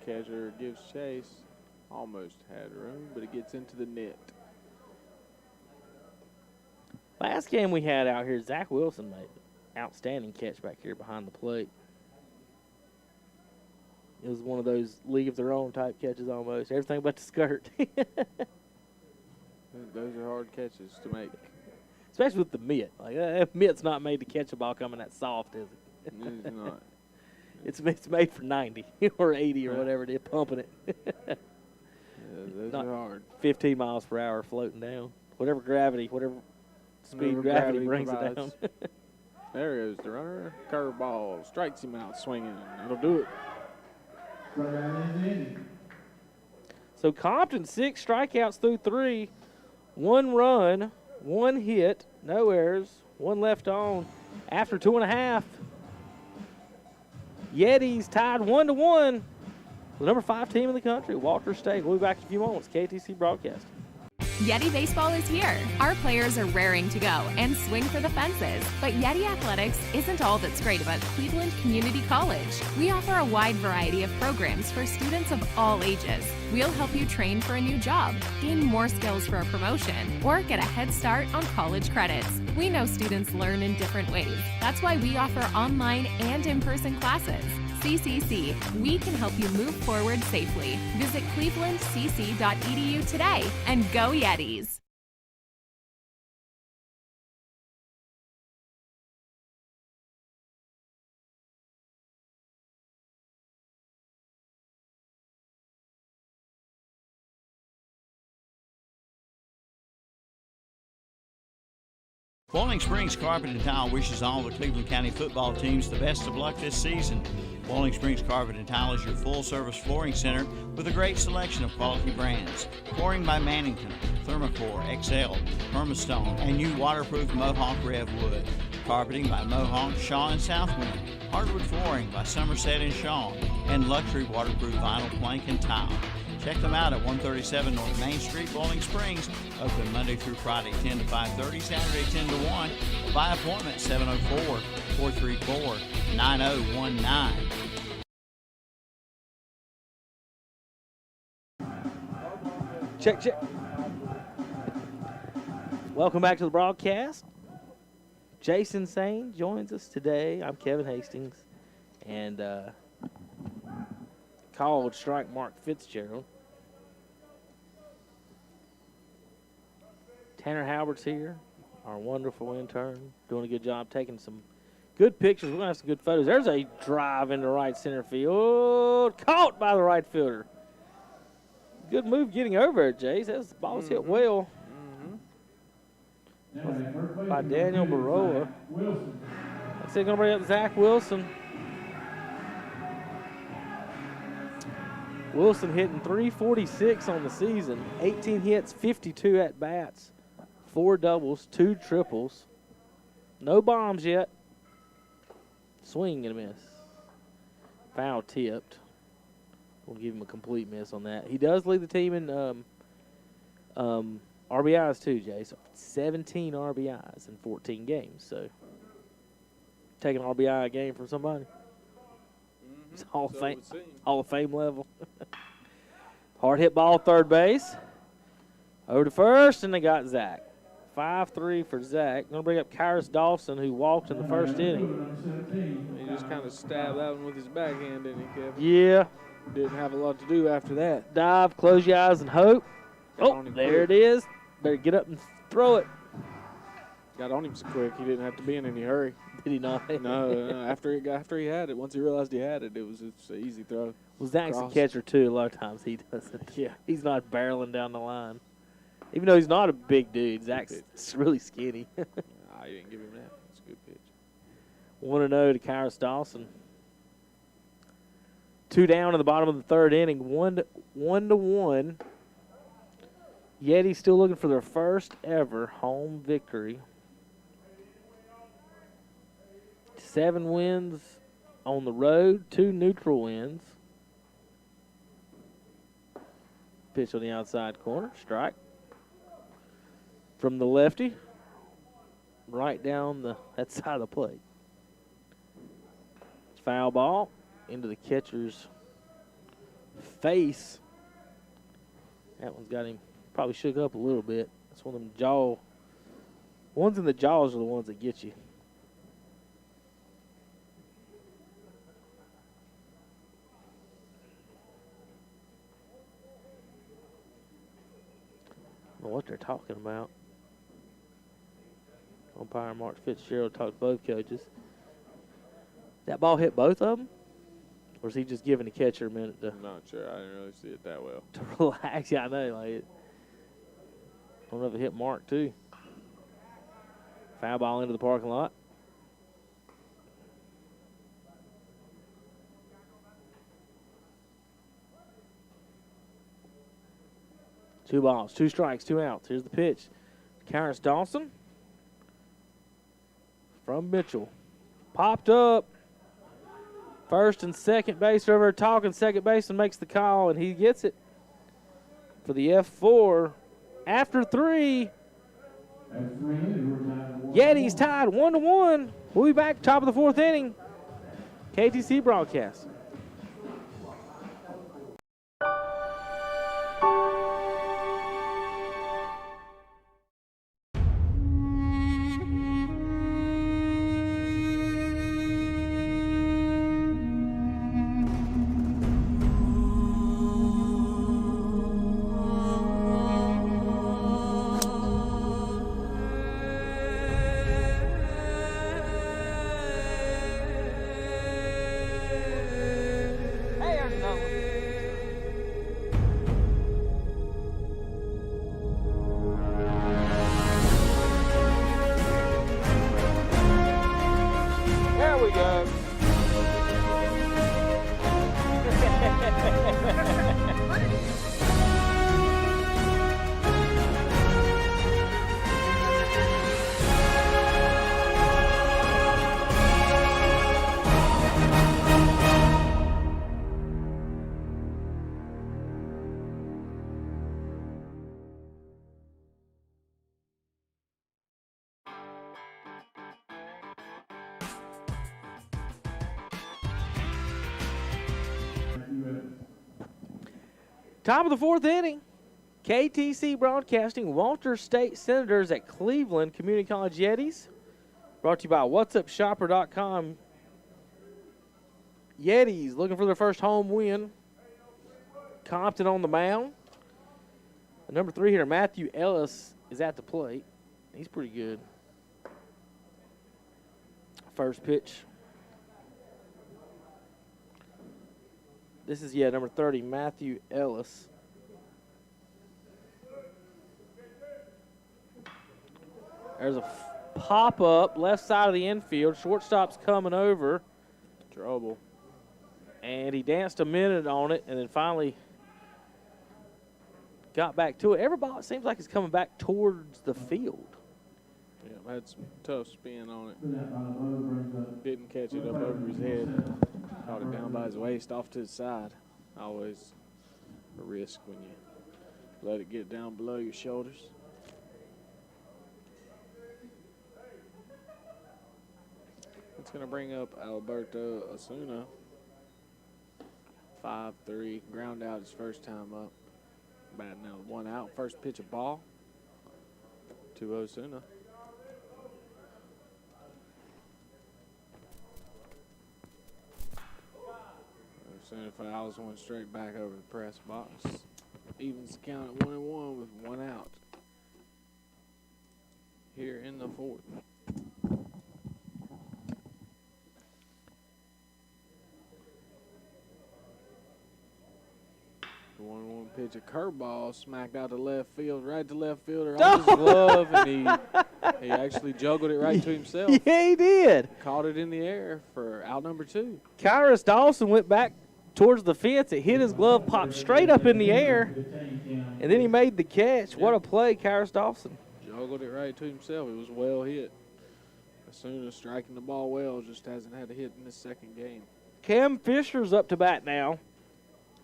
Catcher gives chase. Almost had room, but it gets into the net. Last game we had out here, Zach Wilson made an outstanding catch back here behind the plate. It was one of those league of their own type catches almost. Everything but the skirt. Those are hard catches to make. Especially with the mitt. Mitt's not made to catch a ball coming that soft, is it? It's not. It's made for 90 or 80 or whatever it is, pumping it. Yeah, those Not are hard. 15 miles per hour floating down. Whatever speed gravity brings it down. There goes the runner. Curveball. Strikes him out swinging. That'll do it. So Compton, 6 strikeouts through 3. 1 run, 1 hit, no errors, 1 left on after 2.5. Yetis tied 1-1. The number 5 team in the country, Walter State. We'll be back in a few moments. KTC Broadcasting. Yeti Baseball is here. Our players are raring to go and swing for the fences. But Yeti Athletics isn't all that's great about Cleveland Community College. We offer a wide variety of programs for students of all ages. We'll help you train for a new job, gain more skills for a promotion, or get a head start on college credits. We know students learn in different ways. That's why we offer online and in-person classes. CCC, we can help you move forward safely. Visit clevelandcc.edu today and go Yetis! Bowling Springs Carpet and Tile wishes all the Cleveland County football teams the best of luck this season. Bowling Springs Carpet and Tile is your full-service flooring center with a great selection of quality brands. Flooring by Mannington, Thermocore, XL, Permastone, and new waterproof Mohawk Rev Wood. Carpeting by Mohawk, Shaw, and Southwind. Hardwood flooring by Somerset and Shaw, and luxury waterproof vinyl plank and tile. Check them out at 137 North Main Street, Bowling Springs. Open Monday through Friday, 10 to 5:30, Saturday 10 to 1. By appointment, 704-434-9019. Check, check. Welcome back to the broadcast. Jason Sane joins us today. I'm Kevin Hastings. And call would strike Mark Fitzgerald. Tanner Halbert's here, our wonderful intern, doing a good job taking some good pictures. We're going to have some good photos. There's a drive into right center field. Caught by the right fielder. Good move getting over it, Jace. That ball was hit well by Daniel Baroa. Looks like they're going to bring up Zach Wilson. Wilson hitting .346 on the season. 18 hits, 52 at-bats. 4 doubles, 2 triples. No bombs yet. Swing and a miss. Foul tipped. We'll give him a complete miss on that. He does lead the team in RBIs too, Jay. So 17 RBIs in 14 games. So take an RBI a game from somebody. It's Hall of Fame level. Hard hit ball, third base. Over to first, and they got Zach. 5-3 for Zach. Going to bring up Kyrus Dawson, who walked in the first inning. He just kind of stabbed that one with his backhand, didn't he, Kevin? Yeah. Didn't have a lot to do after that. Dive, close your eyes, and hope. Oh, there it is. Better get up and throw it. Got on him so quick, he didn't have to be in any hurry. Did he not? No, after he had it, once he realized he had it, it was just an easy throw. Well, Zach's a catcher, too. A lot of times he doesn't. Yeah. He's not barreling down the line. Even though he's not a big dude, Zach's really skinny. I didn't give him that. It's a good pitch. 1-0 to Kyrus Dawson. 2 down in the bottom of the third inning. 1-1. Yetis still looking for their first ever home victory. 7 wins on the road, 2 neutral wins. Pitch on the outside corner, strike. From the lefty, right down that side of the plate. Foul ball into the catcher's face. That one's got him probably shook up a little bit. That's one of them ones in the jaws are the ones that get you. I don't know what they're talking about. Umpire Mark Fitzgerald talked to both coaches. That ball hit both of them? Or is he just giving the catcher a minute to... I'm not sure. I didn't really see it that well. To relax. Yeah, I know. I don't know if it hit Mark, too. Foul ball into the parking lot. Two balls, 2 strikes, 2 outs. Here's the pitch. Kyrus Dawson from Mitchell. Popped up. First and second base over talking. Second baseman makes the call, and he gets it for the F4. After 3, Yetis tied 1-1. We'll be back top of the 4th inning. KTC Broadcasting. Top of the fourth inning. KTC Broadcasting, Walter State Senators at Cleveland Community College Yetis. Brought to you by WhatsUpShopper.com. Yetis looking for their first home win. Compton on the mound. The number 3 hitter, Matthew Ellis, is at the plate. He's pretty good. First pitch. This is, number 30, Matthew Ellis. There's a pop-up left side of the infield. Shortstop's coming over. Trouble. And he danced a minute on it and then finally got back to it. Every ball, it seems like it's coming back towards the field. Yeah, had some tough spin on it. Didn't catch it up over his head. Caught it down by his waist off to the side. Always a risk when you let it get down below your shoulders. It's going to bring up Alberto Osuna. 5-3, ground out his first time up. Batting out 1 out. First pitch of ball to Osuna. Osuna fouls one straight back over the press box. Evens the count at 1-1 with 1 out. Here in the fourth. The 1-1 pitch, a curveball smacked out to left field, right to left fielder on his glove, and he actually juggled it right to himself. Yeah, he did. Caught it in the air for out number 2. Kyrus Dawson went back towards the fence. It hit his glove, popped straight up in the air, and then he made the catch. Yep. What a play, Kyrus Dawson. Juggled it right to himself. It was well hit. As soon as striking the ball well, just hasn't had a hit in this second game. Cam Fisher's up to bat now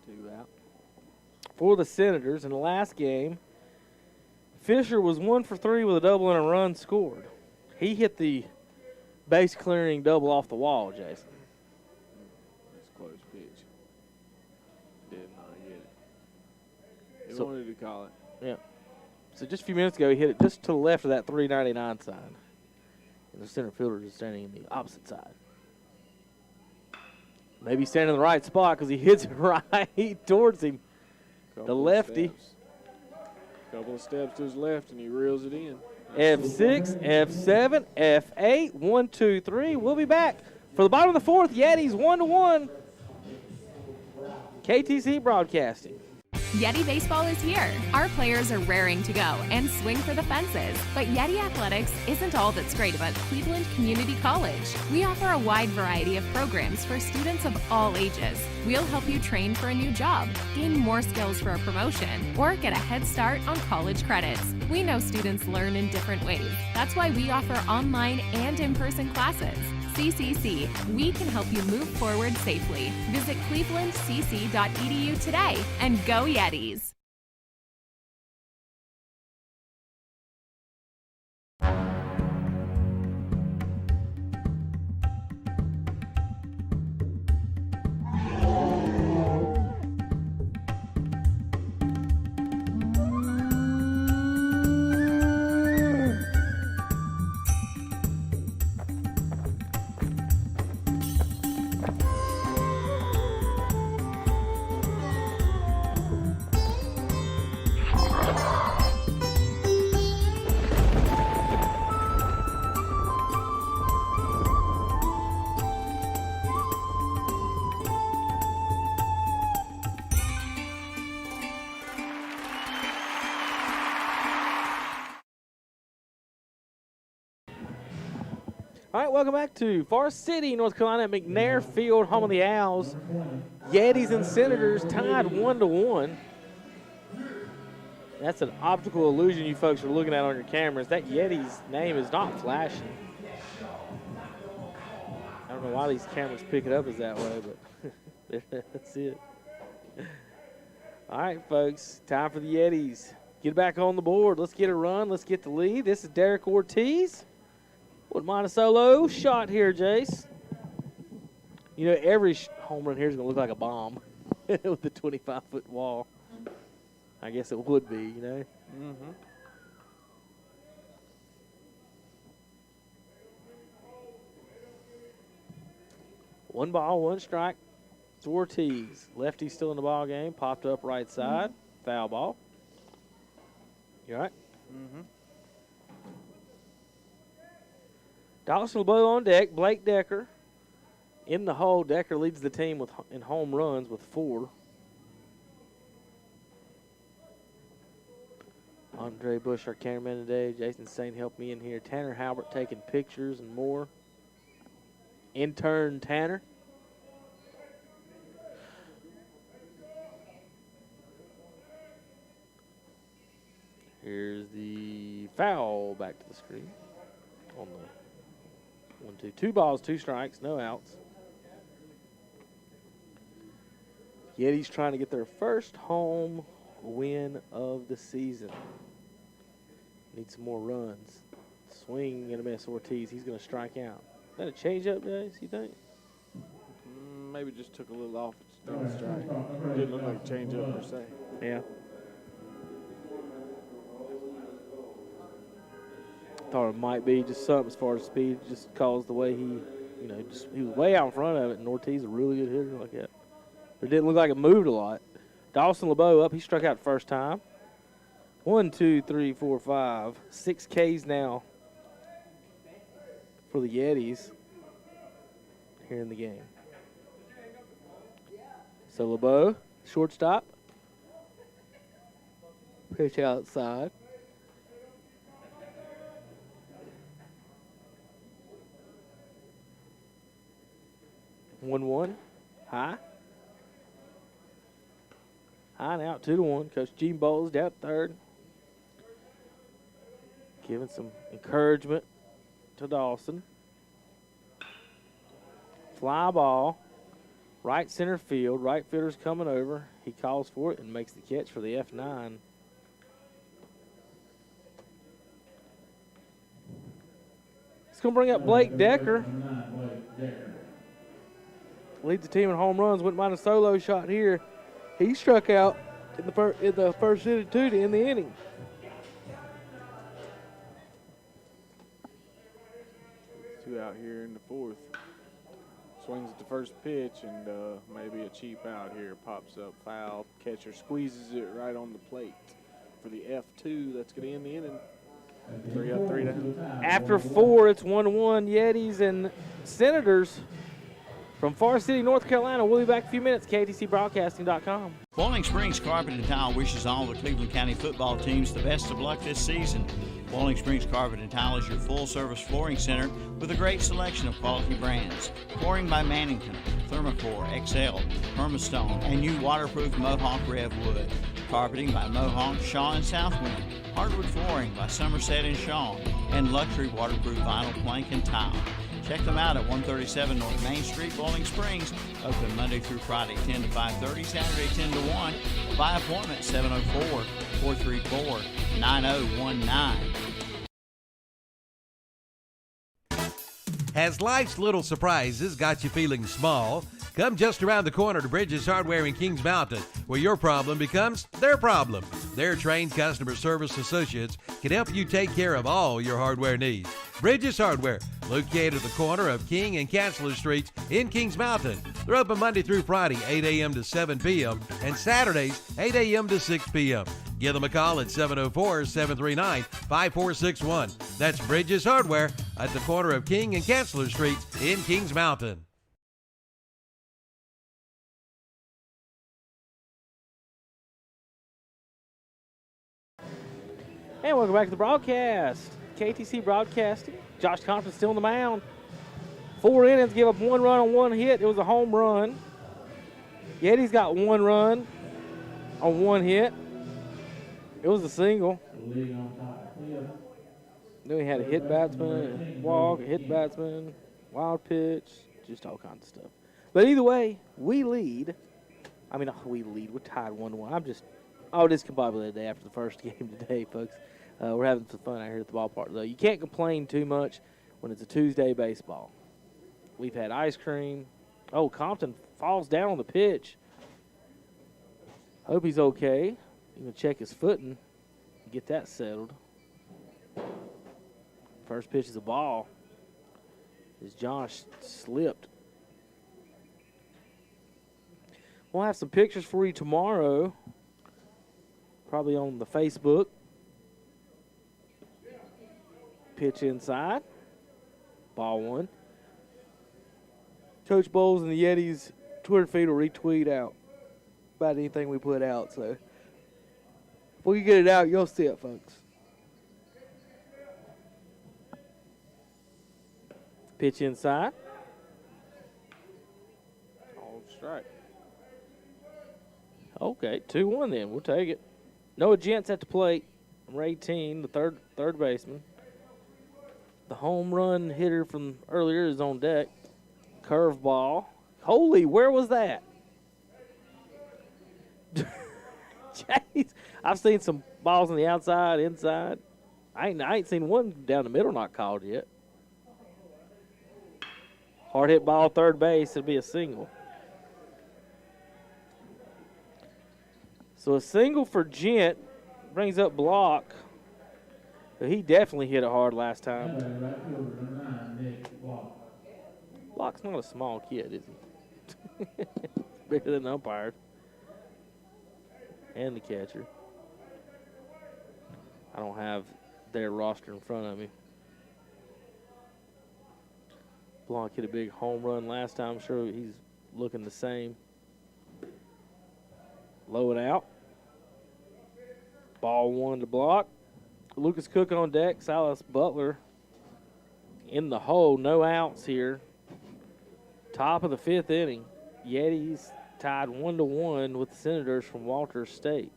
2 out. for the Senators. In the last game, Fisher was 1 for 3 with a double and a run scored. He hit the base clearing double off the wall, Jason. That's a close pitch. Did not get it. He So- wanted to call it. Yeah. So just a few minutes ago, he hit it just to the left of that 399 sign. And the center fielder is standing in the opposite side. Maybe he's standing in the right spot because he hits it right towards him. Couple of lefty. steps. Couple of steps to his left, and he reels it in. F6, F7, F8, 1, 2, 3. We'll be back for the bottom of the fourth. Yetis 1-1. KTC Broadcasting. Yeti Baseball is here. Our players are raring to go and swing for the fences. But Yeti Athletics isn't all that's great about Cleveland Community College. We offer a wide variety of programs for students of all ages. We'll help you train for a new job, gain more skills for a promotion, or get a head start on college credits. We know students learn in different ways. That's why we offer online and in-person classes. CCC, we can help you move forward safely. Visit clevelandcc.edu today and go Yetis. All right, welcome back to Forest City, North Carolina, at McNair Field, home of the Owls. Yetis and Senators tied 1-1. That's an optical illusion you folks are looking at on your cameras. That Yeti's name is not flashing. I don't know why these cameras pick it up as that way, but that's it. All right, folks, time for the Yetis. Get back on the board. Let's get a run. Let's get the lead. This is Derek Ortiz. Wouldn't mind a solo shot here, Jace. You know, every home run here is going to look like a bomb with the 25-foot wall. I guess it would be, you know. Mm-hmm. One ball, one strike. It's Ortiz. Lefty still in the ball game. Popped up right side. Foul ball. You all right? Mm-hmm. Dawson LeBeau on deck. Blake Decker in the hole. Decker leads the team in home runs with 4. Andre Bush, our cameraman today. Jason Saint helped me in here. Tanner Halbert taking pictures and more. Intern Tanner. Here's the foul back to the screen on the 1-2. 2 balls, 2 strikes, no outs. Yetis trying to get their first home win of the season. Need some more runs. Swing and a miss. Ortiz, he's going to strike out. Is that a changeup, Jace, you think? Maybe just took a little off its strike. Didn't look like a changeup per se. Yeah. Thought it might be just something as far as speed, just caused the way he was way out in front of it, and Ortiz is a really good hitter like that. But it didn't look like it moved a lot. Dawson LeBeau up. He struck out the first time. 1, 2, 3, 4, 5. 6 Ks now for the Yetis here in the game. So LeBeau, shortstop. Pitch outside. One. High. High and out, 2-1. Coach Gene Bowles down at third. Giving some encouragement to Dawson. Fly ball. Right center field. Right fielder's coming over. He calls for it and makes the catch for the F9. It's going to bring up Blake Decker. Leads the team in home runs. Wouldn't mind a solo shot here. He struck out in the first inning, too, to end the inning. Two out here in the 4th. Swings at the first pitch and maybe a cheap out here. Pops up foul. Catcher squeezes it right on the plate for the F2. That's going to end the inning. 3 up, 3 down. After 4, it's 1-1. Yetis and Senators from Far City, North Carolina. We'll be back in a few minutes. KTCBroadcasting.com. Bowling Springs Carpet and Tile wishes all the Cleveland County football teams the best of luck this season. Bowling Springs Carpet and Tile is your full-service flooring center with a great selection of quality brands. Flooring by Mannington, Thermocore, XL, Permastone, and new waterproof Mohawk Revwood. Carpeting by Mohawk, Shaw, and Southwind. Hardwood flooring by Somerset and Shaw, and luxury waterproof vinyl plank and tile. Check them out at 137 North Main Street, Bowling Springs. Open Monday through Friday, 10 to 5:30, Saturday, 10 to 1. By appointment, 704-434-9019. Has life's little surprises got you feeling small? Come just around the corner to Bridges Hardware in Kings Mountain, where your problem becomes their problem. Their trained customer service associates can help you take care of all your hardware needs. Bridges Hardware, located at the corner of King and Chancellor Streets in Kings Mountain. They're open Monday through Friday, 8 a.m. to 7 p.m., and Saturdays, 8 a.m. to 6 p.m. Give them a call at 704-739-5461. That's Bridges Hardware at the corner of King and Chancellor Streets in Kings Mountain. And welcome back to the broadcast. KTC Broadcasting. Josh Compton still on the mound. 4 innings, give up 1 run on 1 hit. It was a home run. Yetis got 1 run on 1 hit. It was a single. Then we had a hit batsman, a walk, a hit batsman, wild pitch, just all kinds of stuff. But either way, we lead. We're tied 1-1. I'll discombobulate the day after the first game today, folks. We're having some fun out here at the ballpark, though. You can't complain too much when it's a Tuesday baseball. We've had ice cream. Oh, Compton falls down on the pitch. Hope he's okay. He's going to check his footing, get that settled. First pitch is a ball. As Josh slipped. We'll have some pictures for you tomorrow, probably on the Facebook. Pitch inside. Ball one. Coach Bowles and the Yetis Twitter feed will retweet out about anything we put out. So if we get it out, you'll see it, folks. Pitch inside. On strike. Okay, 2-1 then. We'll take it. Noah Gents at the plate. Number 18, the third baseman. The home run hitter from earlier is on deck. Curveball. Holy, where was that? Jeez. I've seen some balls on the outside, inside. I ain't seen one down the middle not called yet. Hard hit ball, third base. It'll be a single. So a single for Gent brings up Block. He definitely hit it hard last time. Block's not a small kid, is he? Bigger than the umpire and the catcher. I don't have their roster in front of me. Block hit a big home run last time. I'm sure he's looking the same. Low and out. Ball one to Block. Lucas Cook on deck. Silas Butler in the hole. No outs here. Top of the fifth inning. Yetis tied 1-1 with the Senators from Walters State.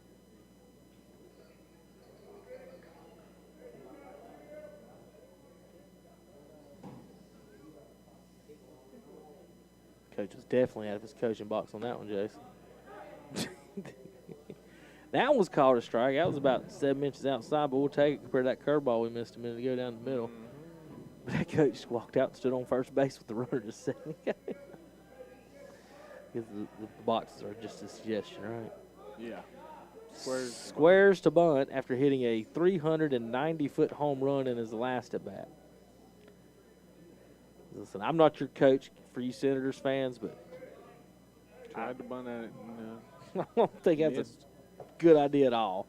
Coach was definitely out of his coaching box on that one, Jason. That one was called a strike. That was about 7 inches outside, but we'll take it compared to that curveball we missed a minute ago down the middle. But that coach just walked out and stood on first base with the runner just sitting there. Because the boxes are just a suggestion, right? Yeah. Squares to bunt after hitting a 390-foot home run in his last at-bat. Listen, I'm not your coach for you Senators fans, but Tried to bunt at it. And, I don't think that's missed. a good idea at all.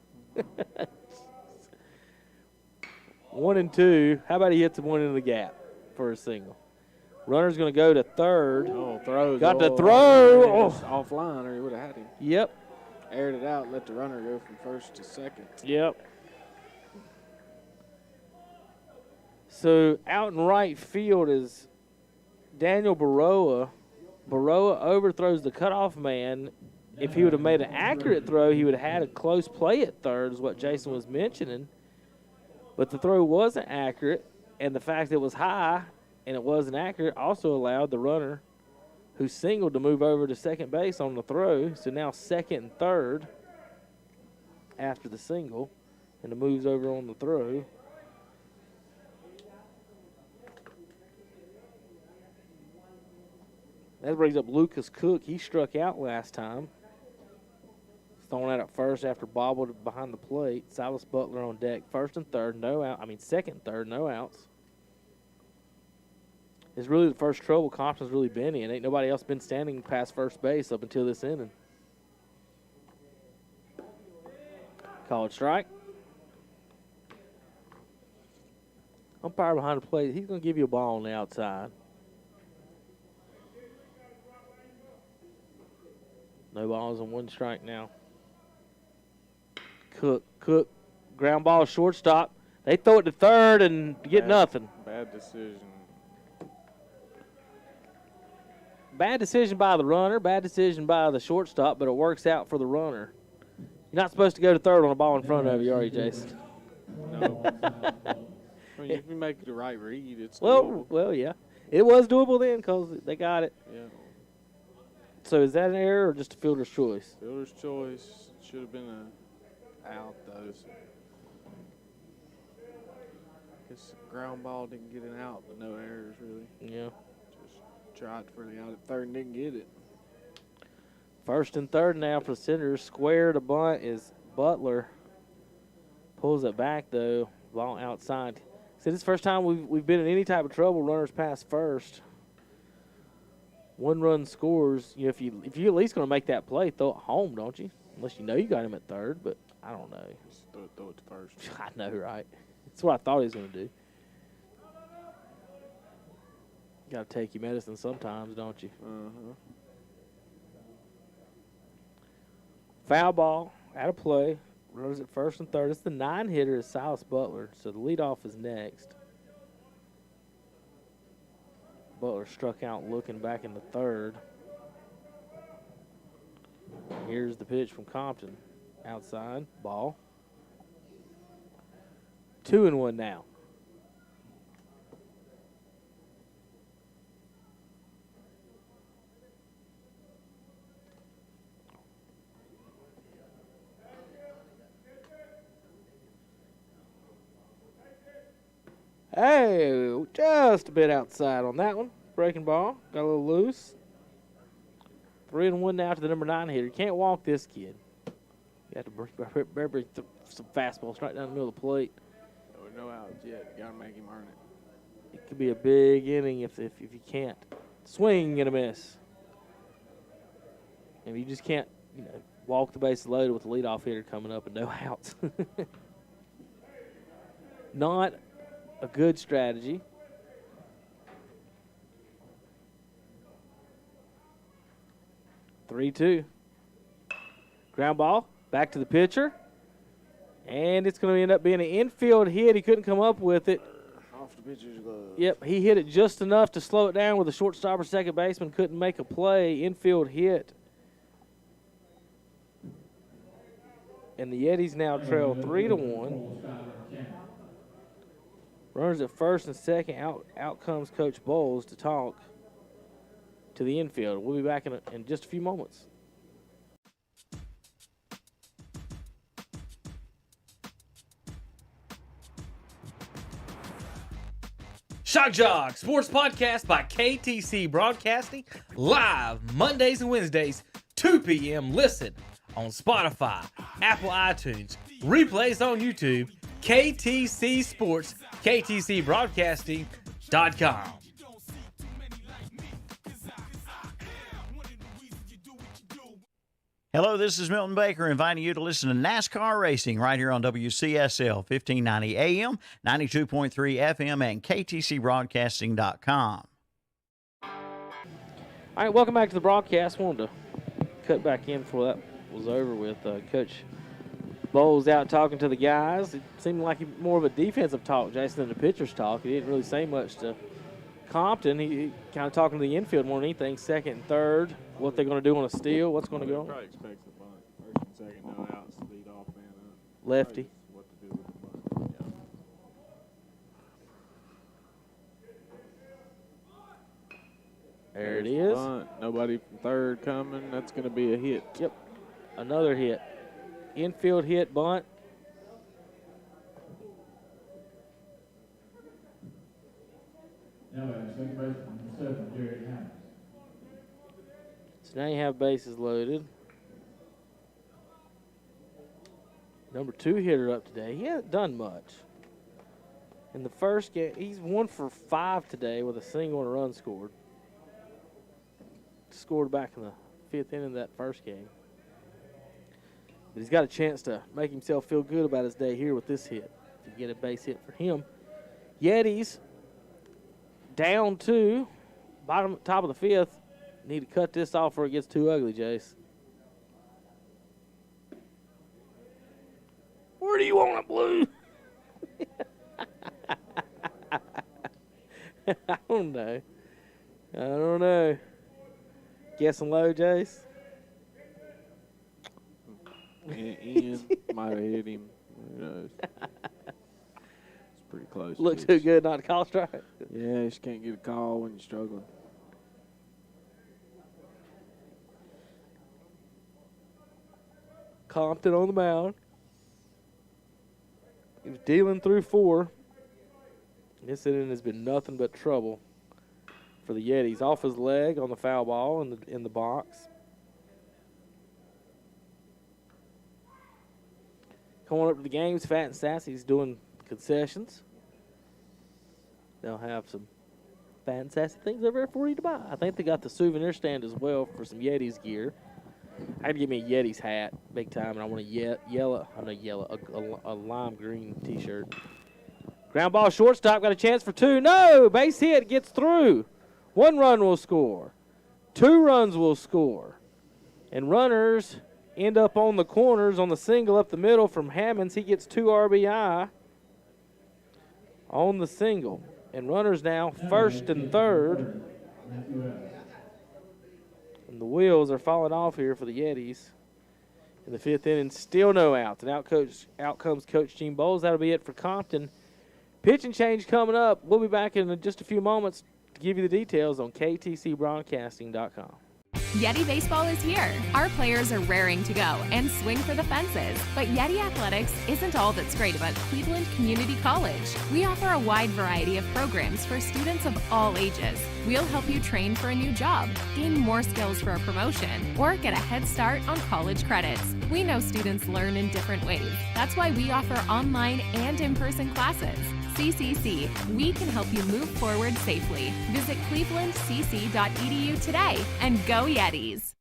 1-2. How about he hits one into the gap for a single? Runner's going to go to third. Oh, throws. Got the throw. Oh. Offline, or he would have had him. Yep. Aired it out, let the runner go from first to second. Yep. So out in right field is Daniel Baroa. Baroa overthrows the cutoff man. If he would have made an accurate throw, he would have had a close play at third, is what Jason was mentioning. But the throw wasn't accurate, and the fact it was high and it wasn't accurate also allowed the runner who singled to move over to second base on the throw. So now second and third after the single, and it moves over on the throw. That brings up Lucas Cook. He struck out last time. Thrown out at first after bobbled behind the plate. Silas Butler on deck. First and third, no out. Second and third, no outs. It's really the first trouble Compton's really been in. Ain't nobody else been standing past first base up until this inning. Called strike. Umpire behind the plate. He's going to give you a ball on the outside. No balls and one strike now. Cook, ground ball, shortstop. They throw it to third and get nothing. Bad decision. Bad decision by the runner, bad decision by the shortstop, but it works out for the runner. You're not supposed to go to third on a ball in front of you, are you, Jason? No. I mean, if you make the right read, it's Well, yeah. It was doable then because they got it. Yeah. So is that an error or just a fielder's choice? Fielder's choice. Should have been a out, though. So. Guess the ground ball didn't get an out, but no errors, really. Yeah. Just tried for the out at third and didn't get it. First and third now for the Senators. Square to bunt is Butler pulls it back, though. Ball outside. See, this is the first time we've been in any type of trouble. Runners pass first. One run scores. You know, if you at least going to make that play, throw it home, don't you? Unless you know you got him at third, but I don't know. Just throw it to first. I know, right? That's what I thought he was going to do. You got to take your medicine sometimes, don't you? Uh-huh. Foul ball, out of play. Runners at first and third. It's the 9-hitter is Silas Butler, so the leadoff is next. Butler struck out looking back in the third. Here's the pitch from Compton. Outside, ball. 2-1 now. Hey, just a bit outside on that one. Breaking ball. Got a little loose. 3-1 now to the number 9 hitter. You can't walk this kid. You have to bring some fastballs right down the middle of the plate. No outs yet. You got to make him earn it. It could be a big inning if you can't. Swing and a miss. And you just can't, walk the bases loaded with the leadoff hitter coming up and no outs. Not a good strategy. Three-2. Ground ball back to the pitcher. And it's going to end up being an infield hit. He couldn't come up with it. Off the pitcher's glove. Yep, he hit it just enough to slow it down with a shortstop or second baseman. Couldn't make a play. Infield hit. And the Yetis now trail 3-1. Runners at first and second. Out comes Coach Bowles to talk to the infield. We'll be back in just a few moments. Shock Jog Sports Podcast by KTC Broadcasting, live Mondays and Wednesdays, 2 p.m. Listen on Spotify, Apple iTunes, replays on YouTube, KTC Sports, KTCBroadcasting.com. Hello, this is Milton Baker inviting you to listen to NASCAR Racing right here on WCSL 1590 AM, 92.3 FM, and KTCBroadcasting.com. All right, welcome back to the broadcast. Wanted to cut back in before that was over with. Coach Bowles out talking to the guys. It seemed like more of a defensive talk, Jason, than a pitcher's talk. He didn't really say much to Compton. He kind of talking to the infield more than anything, second and third, what they're going to do on a steal, what's going to go on. Probably expects a bunt. First and second, no outs, lead off man up. Lefty. What to do with the bunt. Yeah. There it There's the is. bunt. Nobody from third coming. That's going to be a hit. Yep, another hit. Infield hit, bunt. So now you have bases loaded. Number 2 hitter up today. He hasn't done much. In the first game, he's 1 for 5 today with a single and a run scored. Scored back in the 5th inning of that first game. But he's got a chance to make himself feel good about his day here with this hit. If you get a base hit for him. Yetis down 2, top of the 5th. Need to cut this off before it gets too ugly, Jace. Where do you want it, Blue? I don't know. Guessing low, Jace? Ian might have hit him. Who knows? It's pretty close. Look too good not to call strike. Yeah, you just can't get a call when you're struggling. Compton on the mound. He was dealing through 4. This inning has been nothing but trouble for the Yetis. Off his leg on the foul ball in the box. Coming up to the games, Fat and Sassy's doing concessions. They'll have some Fat and Sassy things over there for you to buy. I think they got the souvenir stand as well for some Yetis gear. I had to get me a Yetis hat, big time, and I want a lime green T-shirt. Ground ball, shortstop, got a chance for 2. No, base hit, gets through. 1 run will score. 2 runs will score. And runners end up on the corners on the single up the middle from Hammonds. He gets 2 RBI on the single. And runners now first and third. And the wheels are falling off here for the Yetis. In the 5th inning, still no outs. And out comes Coach Gene Bowles. That'll be it for Compton. Pitching change coming up. We'll be back in just a few moments to give you the details on KTCBroadcasting.com. Yeti Baseball is here. Our players are raring to go and swing for the fences. But Yeti Athletics isn't all that's great about Cleveland Community College. We offer a wide variety of programs for students of all ages. We'll help you train for a new job, gain more skills for a promotion, or get a head start on college credits. We know students learn in different ways. That's why we offer online and in-person classes. CCC, we can help you move forward safely. Visit clevelandcc.edu today and go Yetis.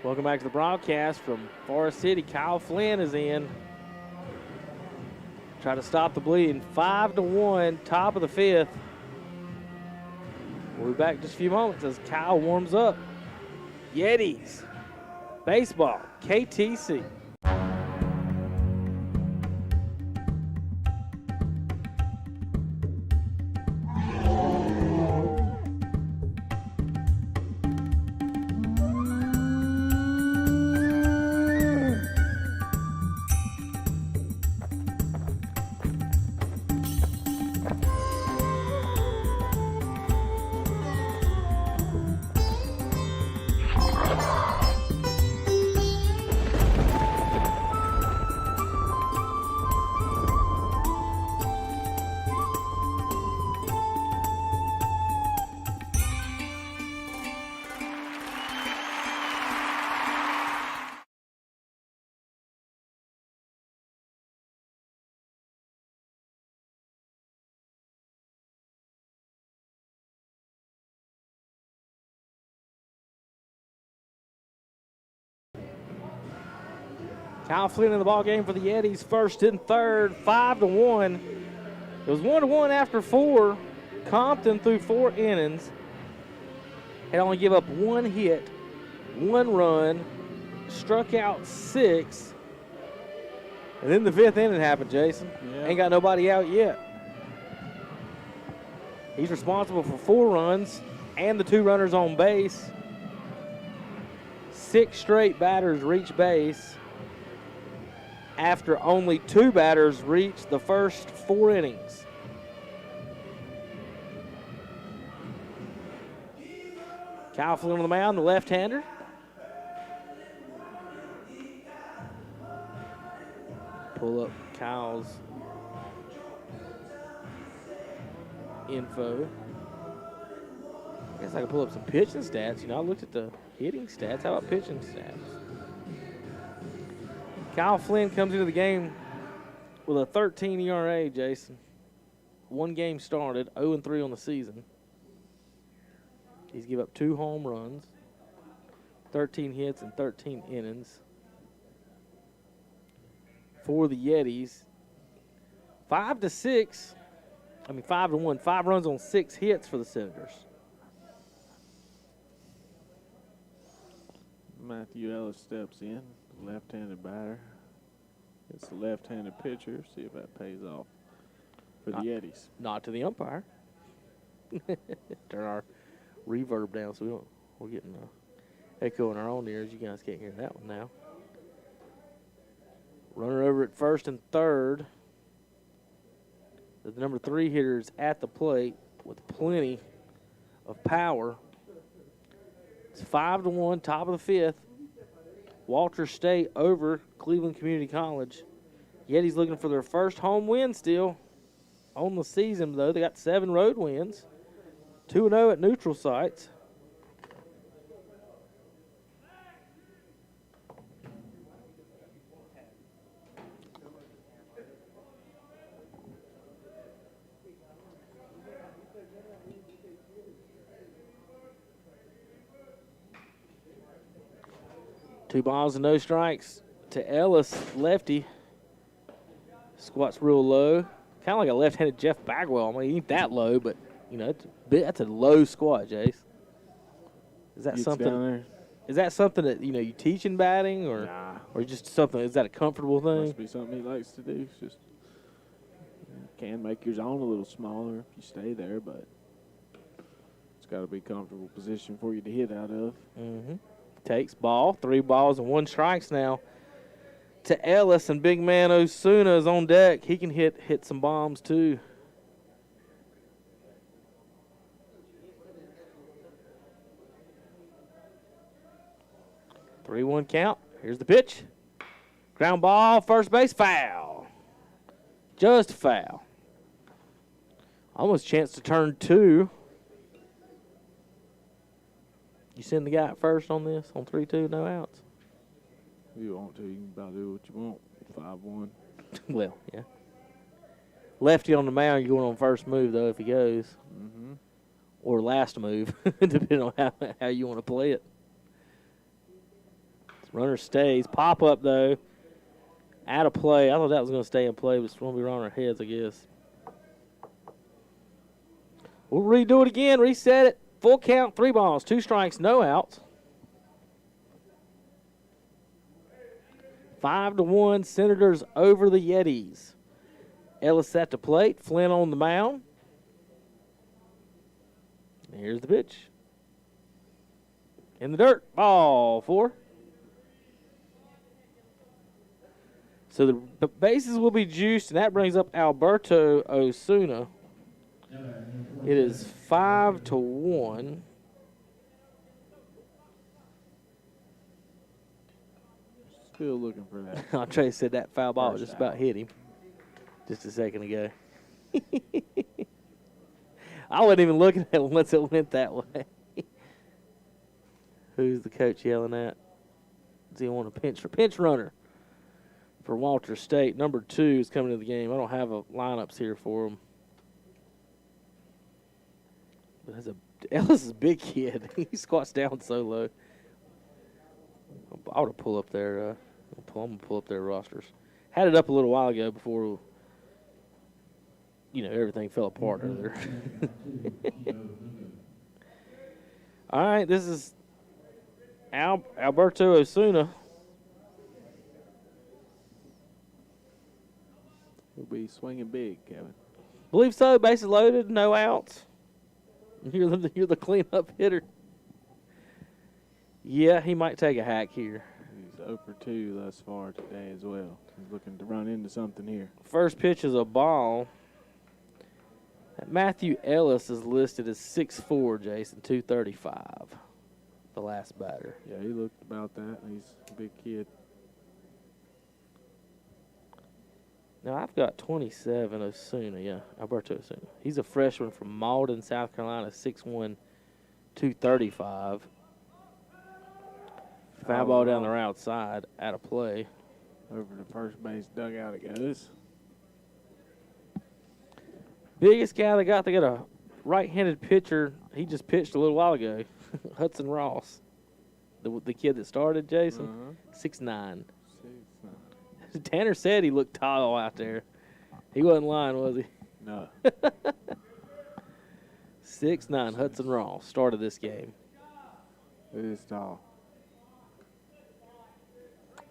Welcome back to the broadcast from Forest City. Kyle Flynn is in. Try to stop the bleeding. 5-1, top of the 5th. We'll be back in just a few moments as Kyle warms up. Yetis Baseball, KTC. Kyle Flynn in the ball game for the Yetis, first and third, 5-1. It was 1-1 after 4. Compton threw 4 innings. Had only give up 1 hit, 1 run, struck out 6. And then the 5th inning happened, Jason. Yeah. Ain't got nobody out yet. He's responsible for 4 runs and the 2 runners on base. 6 straight batters reach base after only 2 batters reached the first 4 innings. Kyle Flynn on the mound, the left-hander. Pull up Kyle's info. I guess I can pull up some pitching stats. You know, I looked at the hitting stats. How about pitching stats? Kyle Flynn comes into the game with a 13 ERA, Jason. 1 game started, 0-3 on the season. He's given up 2 home runs, 13 hits, and 13 innings. For the Yetis, 5-1, 5 runs on 6 hits for the Senators. Matthew Ellis steps in, left-handed batter. It's the left-handed pitcher. See if that pays off for the Yetis. Not to the umpire. Turn our reverb down so we're getting echo in our own ears. You guys can't hear that one now. Runner over at first and third. The number 3 hitter is at the plate with plenty of power. It's 5-1, top of the 5th. Walter State over Cleveland Community College. Yetis looking for their first home win still. on the season, though. They got 7 road wins, 2-0 at neutral sites. Two balls and no strikes to Ellis, lefty. Squats real low. Kind of like a left-handed Jeff Bagwell. I mean, he ain't that low, but, you know, that's a low squat, Jace. Is that Gets something? down there. Is that something that, you know, you teach in batting, or just something? Is that a comfortable thing? Must be something he likes to do. It's just can make your zone a little smaller if you stay there, but it's got to be a comfortable position for you to hit out of. Mm-hmm. Takes ball, 3 balls and 1 strikes now to Ellis, and big man Osuna is on deck. He can hit some bombs too. Three 3-1 count. Here's the pitch. Ground ball, first base, foul. Just foul. Almost chance to turn 2. You send the guy at first on this, on 3-2, no outs? If you want to, you can about do what you want. 5-1. Well, yeah. Lefty on the mound, you're going on first move, though, if he goes. Mm-hmm. Or last move, depending on how you want to play it. Runner stays. Pop up, though. Out of play. I thought that was going to stay in play, but it's going to be on our heads, I guess. We'll redo it again, reset it. Full count, 3 balls, 2 strikes, no outs. 5-1, Senators over the Yetis. Ellis at the plate, Flynn on the mound. Here's the pitch. In the dirt, ball 4. So the bases will be juiced, and that brings up Alberto Osuna. It is 5-1. Still looking for that. Andre said that foul ball First just about out. hit him just a second ago. I wasn't even looking at it once it went that way. Who's the coach yelling at? Does he want a pinch runner for Walter State? Number 2 is coming to the game. I don't have lineups here for him. But Ellis is a big kid. He squats down so low. I ought to pull up their. I'm gonna pull up their rosters. Had it up a little while ago before, everything fell apart earlier. All right, this is Alberto Osuna. He'll be swinging big, Kevin. Believe so. Bases loaded, no outs. You're the cleanup hitter. Yeah, he might take a hack here. He's 0 for 2 thus far today as well. He's looking to run into something here. First pitch is a ball. Matthew Ellis is listed as 6'4", Jason, 235. The last batter. Yeah, he looked about that. He's a big kid. Now, I've got 27 Osuna, yeah, Alberto Osuna. He's a freshman from Malden, South Carolina, 6'1", 235. Foul ball down the right side, out of play. Over the first base dugout it goes. Biggest guy they got a right-handed pitcher. He just pitched a little while ago, Hudson Ross. The kid that started, Jason, 6'9". Tanner said he looked tall out there. He wasn't lying, was he? No. 6'9", Hudson Ross started this game. It is tall.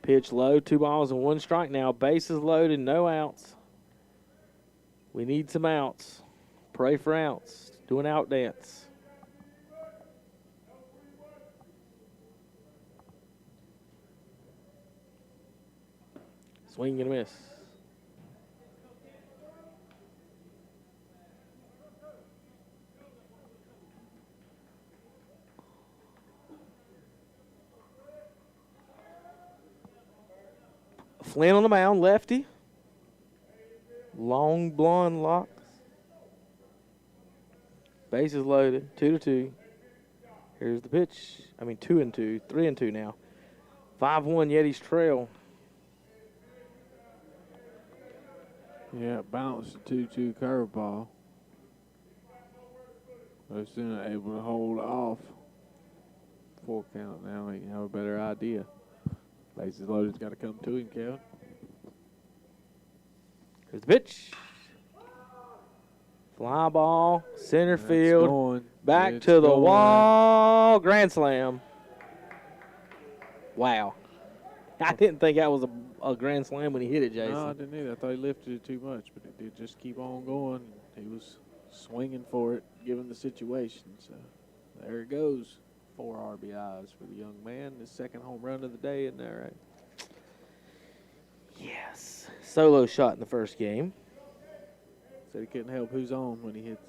Pitch low, 2 balls and 1 strike now. Bases loaded, no outs. We need some outs. Pray for outs. Do an out dance. Swing and a miss. Flynn on the mound, lefty. Long blonde locks. Bases loaded, 2-2. Here's the pitch. 2-2, 3-2 now. 5-1 Yetis trail. Yeah, bounced a 2-2 curveball. Osuna able to hold off. Full count now. He can have a better idea. Bases loaded's got to come to him, Kevin. Here's the pitch. Fly ball, center That's field, going. back It's to the going. wall, grand slam. Wow. I didn't think that was a grand slam when he hit it, Jason. No, I didn't either. I thought he lifted it too much, but it did just keep on going. He was swinging for it, given the situation. So there it goes. 4 RBIs for the young man. His second home run of the day, isn't that right? Yes. Solo shot in the first game. Said he couldn't help who's on when he hits.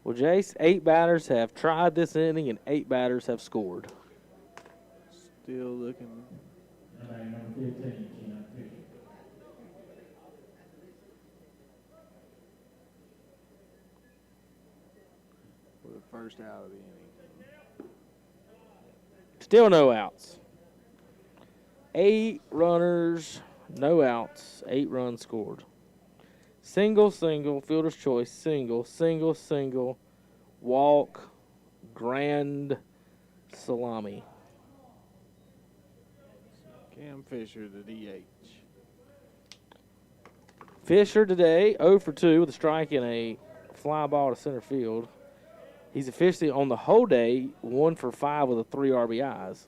Well, Jace, 8 batters have tried this inning and 8 batters have scored. Still looking. For the first out of the inning. Still no outs. 8 runners, no outs, 8 runs scored. Single, single, fielder's choice, single, single, single, walk, grand salami. Cam Fisher, the DH. Fisher today, 0 for 2 with a strike and a fly ball to center field. He's officially on the whole day 1 for 5 with 3 RBIs.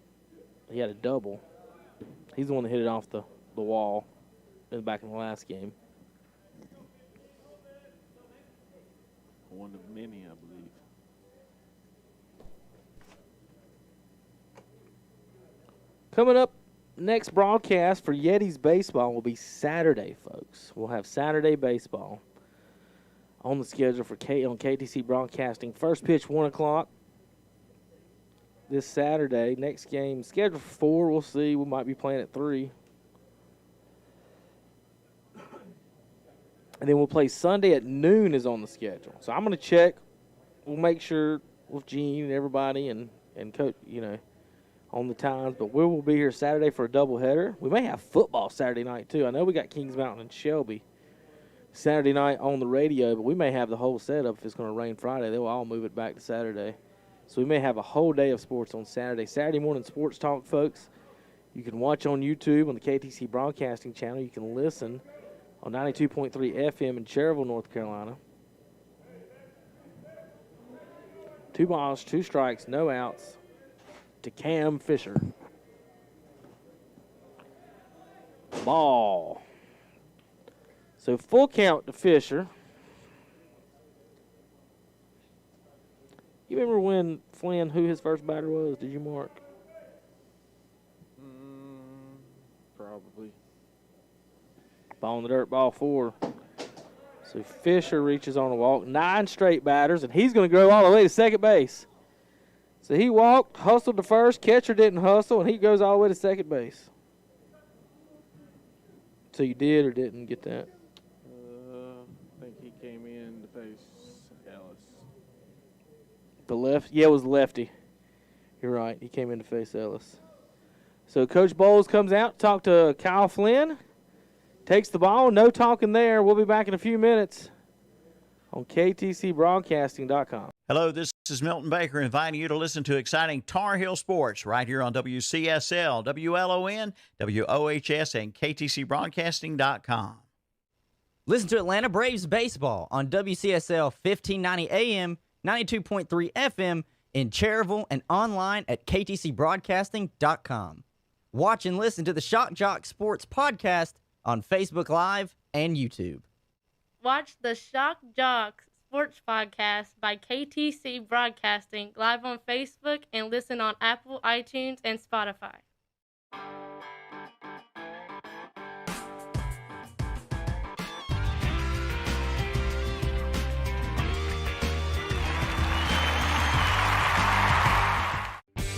He had a double. He's the one that hit it off the wall back in the last game. One of many, I believe. Coming up, next broadcast for Yetis baseball will be Saturday, folks. We'll have Saturday baseball on the schedule for on KTC Broadcasting. First pitch 1 o'clock this Saturday. Next game scheduled for 4. We'll see. We might be playing at 3. And then we'll play Sunday at noon is on the schedule. So I'm going to check. We'll make sure with Gene and everybody and coach, on the times. But we will be here Saturday for a doubleheader. We may have football Saturday night, too. I know we got Kings Mountain and Shelby Saturday night on the radio, but we may have the whole setup. If it's going to rain Friday, they'll all move it back to Saturday. So we may have a whole day of sports on Saturday. Saturday morning sports talk, folks. You can watch on YouTube on the KTC Broadcasting channel. You can listen on 92.3 FM in Cherryville, North Carolina. 2 balls, 2 strikes, no outs to Cam Fisher. Ball. So full count to Fisher. You remember when Flynn, who his first batter was? Did you mark? Probably. Ball in the dirt, ball 4. So Fisher reaches on a walk. 9 straight batters, and he's going to go all the way to second base. So he walked, hustled to first. Catcher didn't hustle, and he goes all the way to second base. So you did or didn't get that? I think he came in to face Ellis. The left? Yeah, it was lefty. You're right. He came in to face Ellis. So Coach Bowles comes out, talk to Kyle Flynn. Takes the ball. No talking there. We'll be back in a few minutes on KTCBroadcasting.com. Hello, this is Milton Baker inviting you to listen to exciting Tar Heel Sports right here on WCSL, WLON, WOHS, and KTCBroadcasting.com. Listen to Atlanta Braves baseball on WCSL 1590 AM, 92.3 FM in Cherryville and online at KTCBroadcasting.com. Watch and listen to the Shock Jock Sports Podcast on Facebook Live and YouTube. Watch the Shock Jock Sports Podcast by KTC Broadcasting live on Facebook and listen on Apple, iTunes, and Spotify.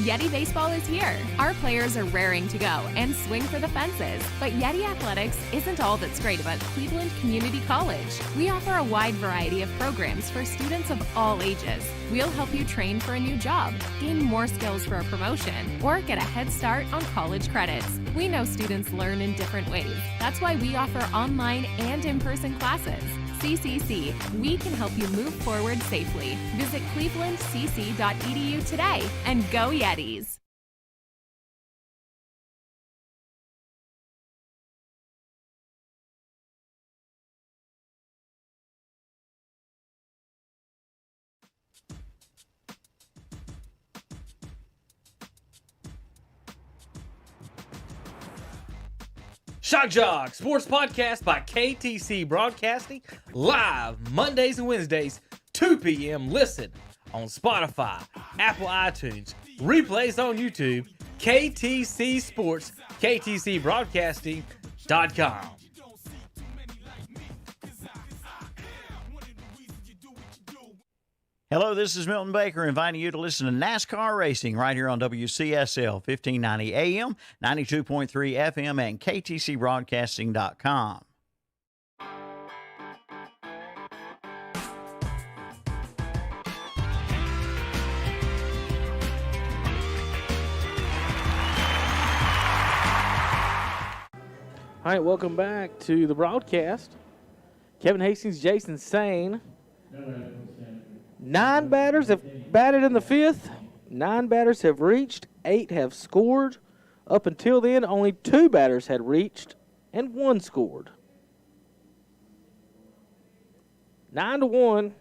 Yeti Baseball is here. Our players are raring to go and swing for the fences. But Yeti Athletics isn't all that's great about Cleveland Community College. We offer a wide variety of programs for students of all ages. We'll help you train for a new job, gain more skills for a promotion, or get a head start on college credits. We know students learn in different ways. That's why we offer online and in-person classes. CCC, we can help you move forward safely. Visit clevelandcc.edu today and go Yetis! Shock Jock Sports Podcast by KTC Broadcasting, live Mondays and Wednesdays, 2 p.m. Listen on Spotify, Apple iTunes, replays on YouTube, KTC Sports, KTCBroadcasting.com. Hello, this is Milton Baker inviting you to listen to NASCAR racing right here on WCSL 1590 AM, 92.3 FM, and KTCBroadcasting.com. All right, welcome back to the broadcast. Kevin Hastings, Jason Sane. 9 batters have batted in the 5th. 9 batters have reached. 8 have scored. Up until then, only 2 batters had reached, and 1 scored. 9-1.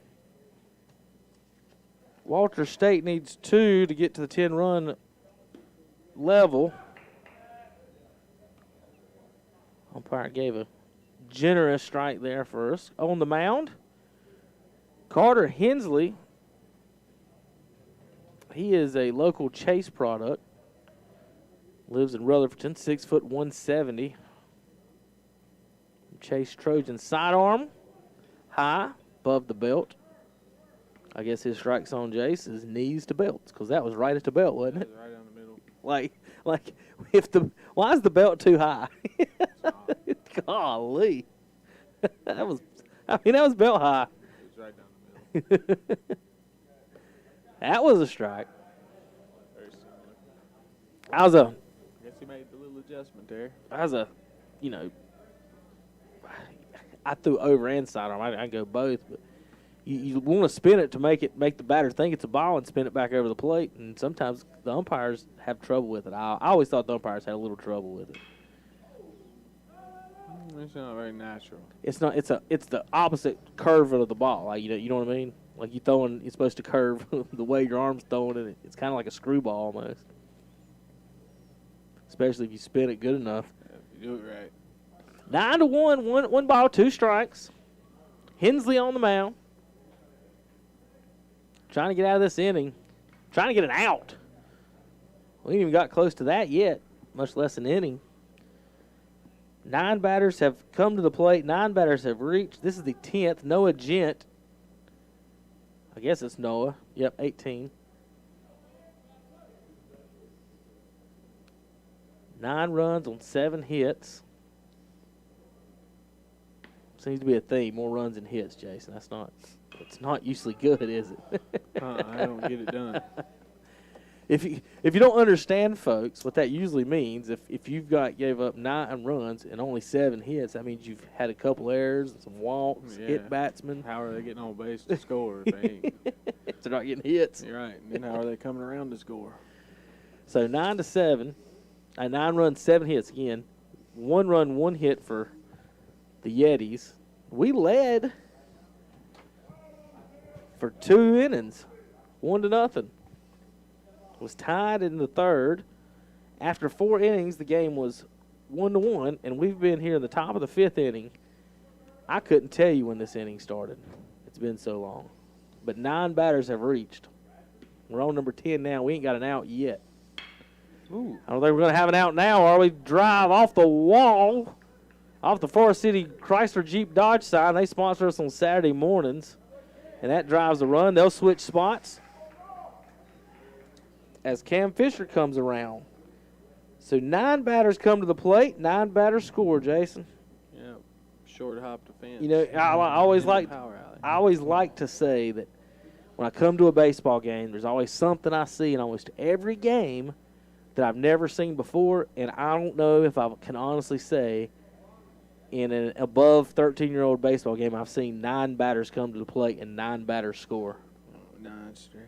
Walter State needs 2 to get to the 10-run level. Umpire gave a generous strike there for us. On the mound, Carter Hensley. He is a local Chase product. Lives in Rutherfordton, 6 foot 170. Chase Trojan sidearm, high, above the belt. I guess his strike zone, Jace, is knees to belts, because that was right at the belt, wasn't it? Right down the middle. Like why is the belt too high? Golly, that was belt high. It was right down the middle. That was a strike. Very similar. I Guess he made the little adjustment there. I threw over and sidearm. I go both, but you want to spin it to make the batter think it's a ball and spin it back over the plate. And sometimes the umpires have trouble with it. I always thought the umpires had a little trouble with it. It's not very natural. It's not. It's the opposite curve of the ball. Like, you know what I mean? Like you're supposed to curve the way your arm's throwing it. It's kind of like a screwball almost. Especially if you spin it good enough. Yeah, if you do it right. 9-1, one ball, 2 strikes. Hensley on the mound. Trying to get out of this inning. Trying to get an out. We ain't even got close to that yet, much less an inning. 9 batters have come to the plate. 9 batters have reached. This is the 10th. Noah Gent. I guess it's Noah. Yep, 18. 9 runs on 7 hits. Seems to be a theme. More runs and hits, Jason. It's not usually good, is it? I don't get it done. If you don't understand, folks, what that usually means, if you've gave up 9 runs and only 7 hits, that means you've had a couple errors and some walks, hit batsmen. How are they getting on base to score if they ain't? They're not getting hits. You're right. And then how are they coming around to score? So 9-7, 9 runs, 7 hits again. 1 run, 1 hit for the Yetis. We led for 2 innings, 1-0. Was tied in the 3rd. After 4 innings, the game was 1-1, and we've been here in the top of the 5th inning. I couldn't tell you when this inning started. It's been so long. But 9 batters have reached. We're on number 10 now. We ain't got an out yet. Ooh. I don't think we're going to have an out now, or we drive off the wall, off the Forest City Chrysler Jeep Dodge sign. They sponsor us on Saturday mornings, and that drives the run. They'll switch spots. as Cam Fisher comes around. So 9 batters come to the plate, 9 batters score, Jason. Yeah, short hop defense. You know, I always like to say that when I come to a baseball game, there's always something I see in almost every game that I've never seen before, and I don't know if I can honestly say in an above 13-year-old baseball game I've seen 9 batters come to the plate and 9 batters score. 9 straight.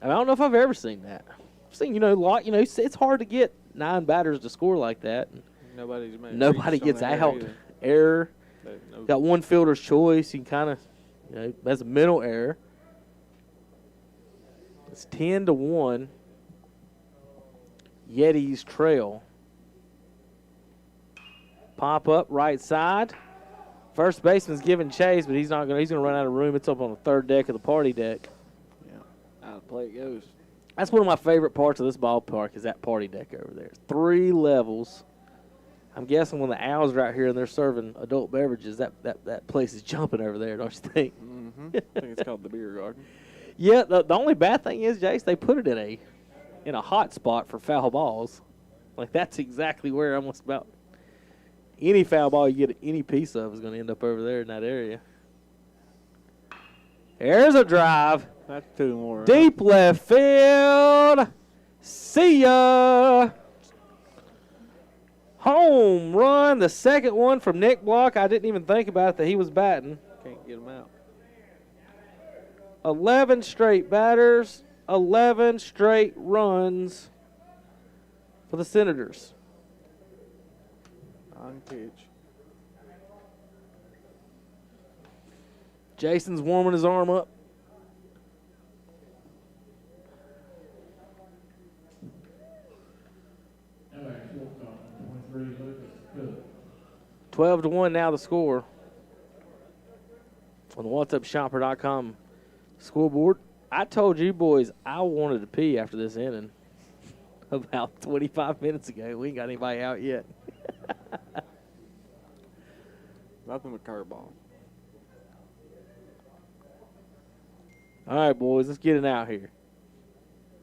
I don't know if I've ever seen that. I've seen, it's hard to get 9 batters to score like that. Nobody gets out. Error. Got one fielder's choice. You can kind of, that's a mental error. It's 10-1. Yetis trail. Pop up right side. First baseman's giving chase, but he's going to run out of room. It's up on the 3rd deck of the party deck. Out of play it goes. That's one of my favorite parts of this ballpark is that party deck over there. 3 levels. I'm guessing when the Owls are out here and they're serving adult beverages, that place is jumping over there, don't you think? Mm-hmm. I think it's called the beer garden. Yeah, the only bad thing is, Jace, they put it in a hot spot for foul balls. Like, that's exactly where almost about any foul ball you get any piece of is going to end up over there in that area. There's a drive. That's 2 more. Deep left field. See ya. Home run. The second one from Nick Block. I didn't even think about it that he was batting. Can't get him out. 11 straight batters. 11 straight runs for the Senators. On pitch. Jason's warming his arm up. All right, 23 Lucas. Good. 12-1 now the score on the whatsupshopper.com scoreboard. I told you boys I wanted to pee after this inning about 25 minutes ago. We ain't got anybody out yet. Nothing but curveball. All right, boys, let's get it out here.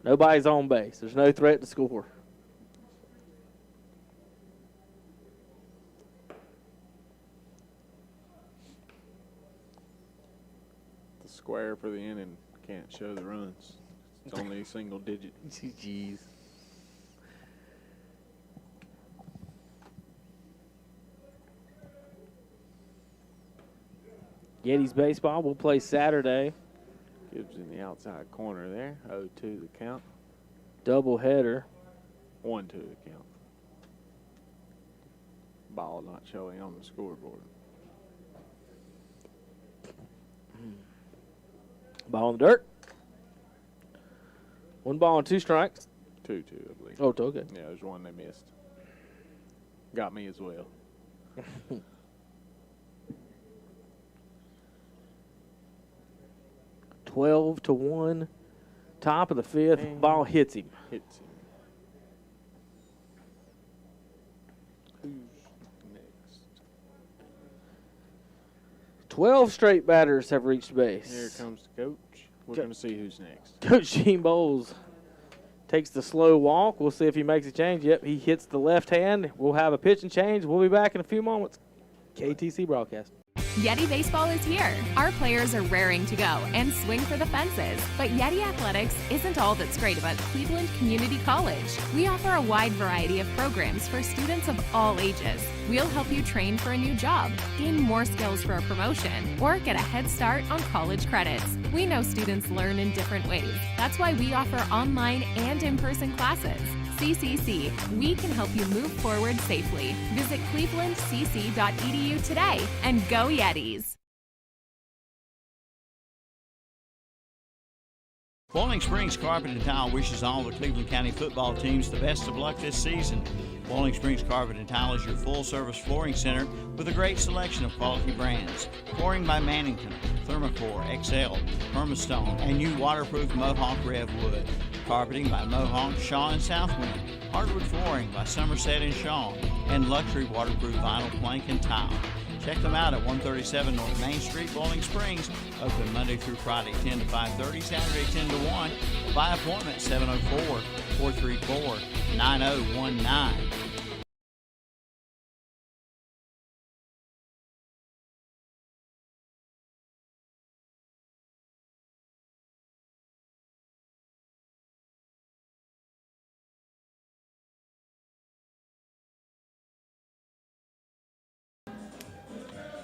Nobody's on base. There's no threat to score. The square for the inning can't show the runs. It's only single digit. Jeez. Yetis baseball will play Saturday. Gibbs in the outside corner there. 0-2 the count. Double header. 1-2 the count. Ball not showing on the scoreboard. Ball in the dirt. 1 ball and 2 strikes. 2-2, I believe. Oh, okay. Yeah, there's one they missed. Got me as well. 12-1. Top of the 5th. Dang. Ball hits him. Hits him. Who's next? 12 straight batters have reached base. Here comes the coach. We're going to see who's next. Coach Gene Bowles takes the slow walk. We'll see if he makes a change. Yep, he hits the left hand. We'll have a pitch and change. We'll be back in a few moments. KTC Broadcasting. Yeti Baseball is here. Our players are raring to go and swing for the fences. But Yeti Athletics isn't all that's great about Cleveland Community College. We offer a wide variety of programs for students of all ages. We'll help you train for a new job, gain more skills for a promotion, or get a head start on college credits. We know students learn in different ways. That's why we offer online and in-person classes. CCC, we can help you move forward safely. Visit clevelandcc.edu today and go Yetis. Boiling Springs Carpet and Tile wishes all the Cleveland County football teams the best of luck this season. Boiling Springs Carpet and Tile is your full-service flooring center with a great selection of quality brands. Flooring by Mannington, Thermocore, XL, Permastone, and new waterproof Mohawk Rev Wood. Carpeting by Mohawk, Shaw, and Southwind. Hardwood flooring by Somerset and Shaw, and luxury waterproof vinyl plank and tile. Check them out at 137 North Main Street, Bowling Springs. Open Monday through Friday, 10 to 5:30, Saturday 10 to 1. By appointment, 704-434-9019.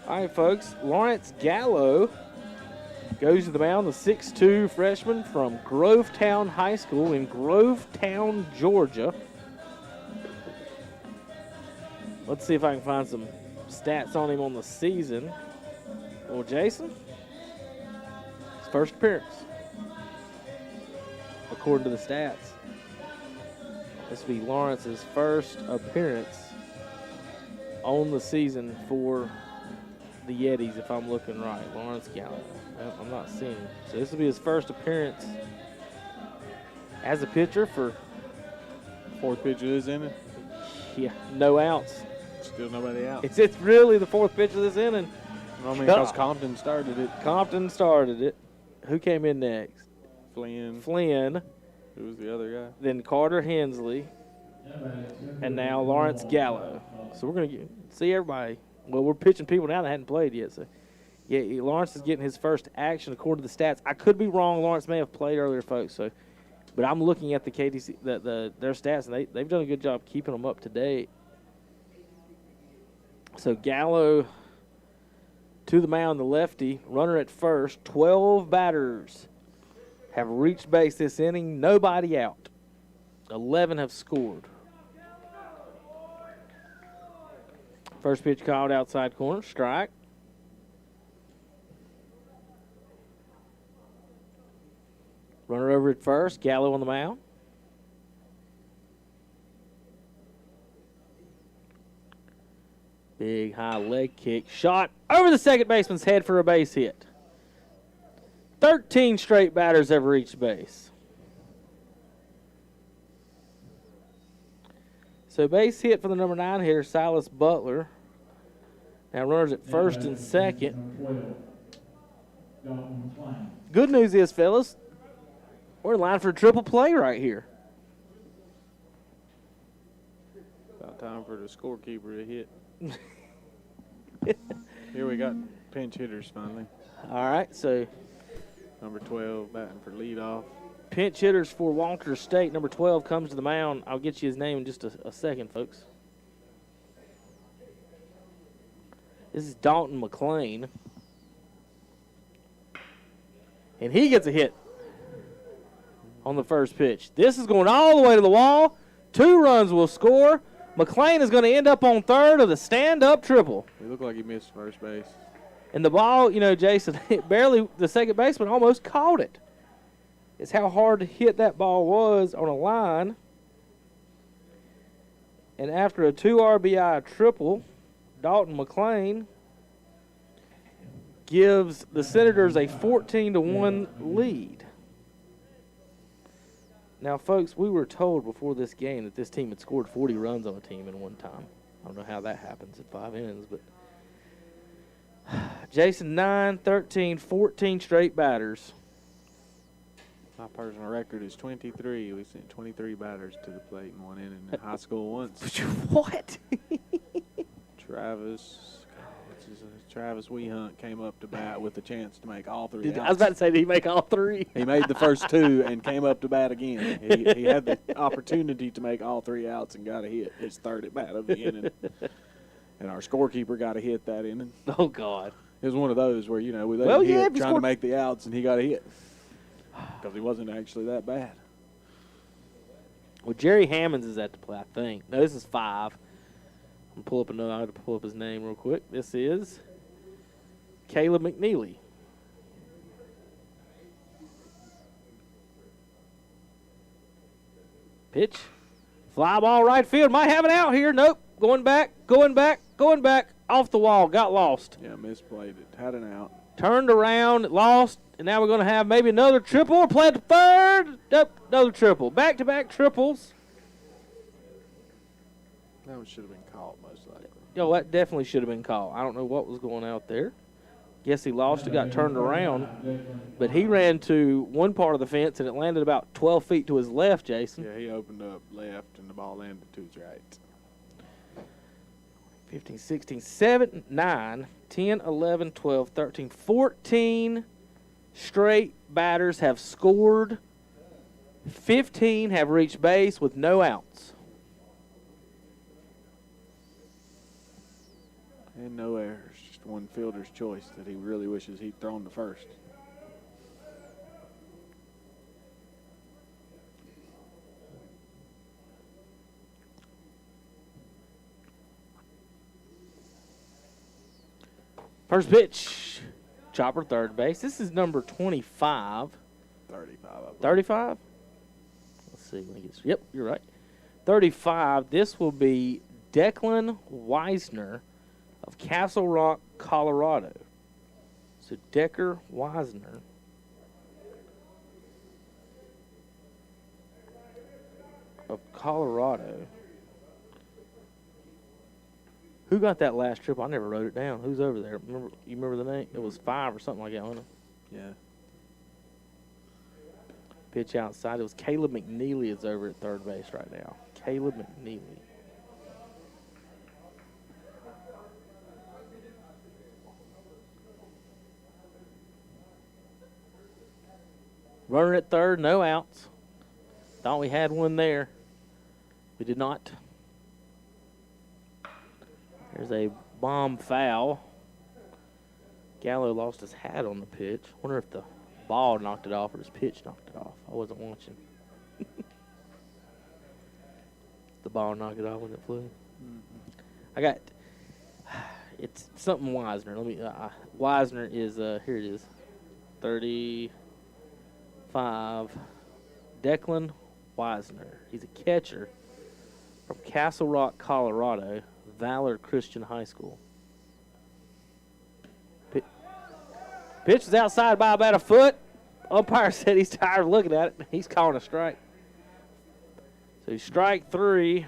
All right, folks. Lawrence Gallo goes to the mound, the 6'2 freshman from Grovetown High School in Grovetown, Georgia. Let's see if I can find some stats on him on the season. Well, Jason, his first appearance, according to the stats. This will be Lawrence's first appearance on the season for the Yetis, if I'm looking right. Lawrence Gallo. Well, I'm not seeing him. So this will be his first appearance as a pitcher for Fourth pitch of this inning. Yeah, no outs. Still nobody out. It's really the fourth pitch of this inning. I mean, because Compton started it. Compton started it. Who came in next? Flynn. Who was the other guy? Then Carter Hensley. And now Lawrence Gallo. So we're going to see everybody. Well, we're pitching people now that hadn't played yet. So, yeah, Lawrence is getting his first action according to the stats. I could be wrong. Lawrence may have played earlier, folks. So, but I'm looking at the KTC, their stats, and they've done a good job keeping them up to date. So Gallo to the mound, the lefty, runner at first. 12 batters have reached base this inning. Nobody out. 11 have scored. First pitch called outside corner, strike. Runner over at first, Gallo on the mound. Big high leg kick, shot over the second baseman's head for a base hit. 13 straight batters have reached base. So base hit for the number 9 hitter, Silas Butler. Now runners at first and second. Good news is, fellas, we're in line for a triple play right here. About time for the scorekeeper to hit. Here we got pinch hitters finally. All right, so number 12 batting for leadoff. Pinch hitters for Walker State. Number 12 comes to the mound. I'll get you his name in just a second, folks. This is Dalton McLean. And he gets a hit on the first pitch. This is going all the way to the wall. 2 runs will score. McLean is going to end up on third of the stand-up triple. It looked like he missed first base. And the ball, Jason, barely, the second baseman almost caught it. It's how hard to hit that ball was on a line. And after a 2 RBI triple, Dalton McLean gives the Senators a 14-1 lead. Now, folks, we were told before this game that this team had scored 40 runs on a team in one time. I don't know how that happens at 5 innings, but Jason, 9, 13, 14 straight batters. My personal record is 23. We sent 23 batters to the plate in one inning in high school once. What? Travis Wehunt came up to bat with a chance to make all 3 outs. I was about to say, did he make all 3? He made the first 2 and came up to bat again. He had the opportunity to make all 3 outs and got a hit, his third at bat of the inning. And our scorekeeper got a hit that inning. Oh, God. It was one of those where, we let him hit trying to make the outs, and he got a hit. Because he wasn't actually that bad. Well, Jerry Hammonds is at the play, I think. No, this is 5. I'm pull up another. I have to pull up his name real quick. This is Caleb McNeely. Pitch. Fly ball right field. Might have it out here. Nope. Going back. Off the wall. Got lost. Yeah, misplayed it. Had an out. Turned around. Lost. And now we're going to have maybe another triple. Or play at the third. Nope. Another triple. Back-to-back triples. That one should have been caught, most likely. Yo, that definitely should have been called. I don't know what was going out there. Guess he lost it, got turned around. But he ran to one part of the fence, and it landed about 12 feet to his left, Jason. Yeah, he opened up left, and the ball landed to his right. 15, 16, 7, 9, 10, 11, 12, 13, 14 straight batters have scored. 15 have reached base with no outs. And no errors. Just one fielder's choice that he really wishes he'd thrown to first. First pitch, chopper third base. This is number 25. 35. 35? Let's see when he gets. Yep, you're right. 35. This will be Declan Weisner of Castle Rock, Colorado. So Decker Weisner. Of Colorado. Who got that last trip? I never wrote it down. Who's over there? You remember the name? It was 5 or something like that, wasn't it? Yeah. Pitch outside. It was Caleb McNeely is over at third base right now. Caleb McNeely. Runner at third, no outs. Thought we had one there. We did not. There's a bomb foul. Gallo lost his hat on the pitch. Wonder if the ball knocked it off or his pitch knocked it off. I wasn't watching. The ball knocked it off when it flew. I got. It's something Weisner. Let me. Weisner is here. It is. 35. Declan Weisner. He's a catcher from Castle Rock, Colorado. Valor Christian High School. Pitch is outside by about a foot. Umpire said he's tired of looking at it. He's calling a strike. So strike 3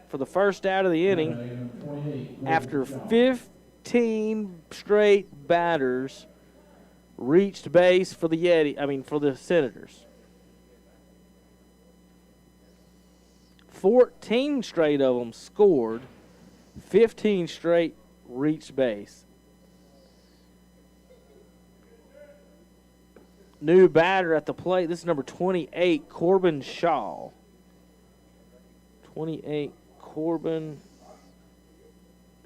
for the first out of the inning. After 15 straight batters reached base for the for the Senators. 14 straight of them scored. 15 straight reached base. New batter at the plate. This is number 28, Corbin Shaw. 28, Corbin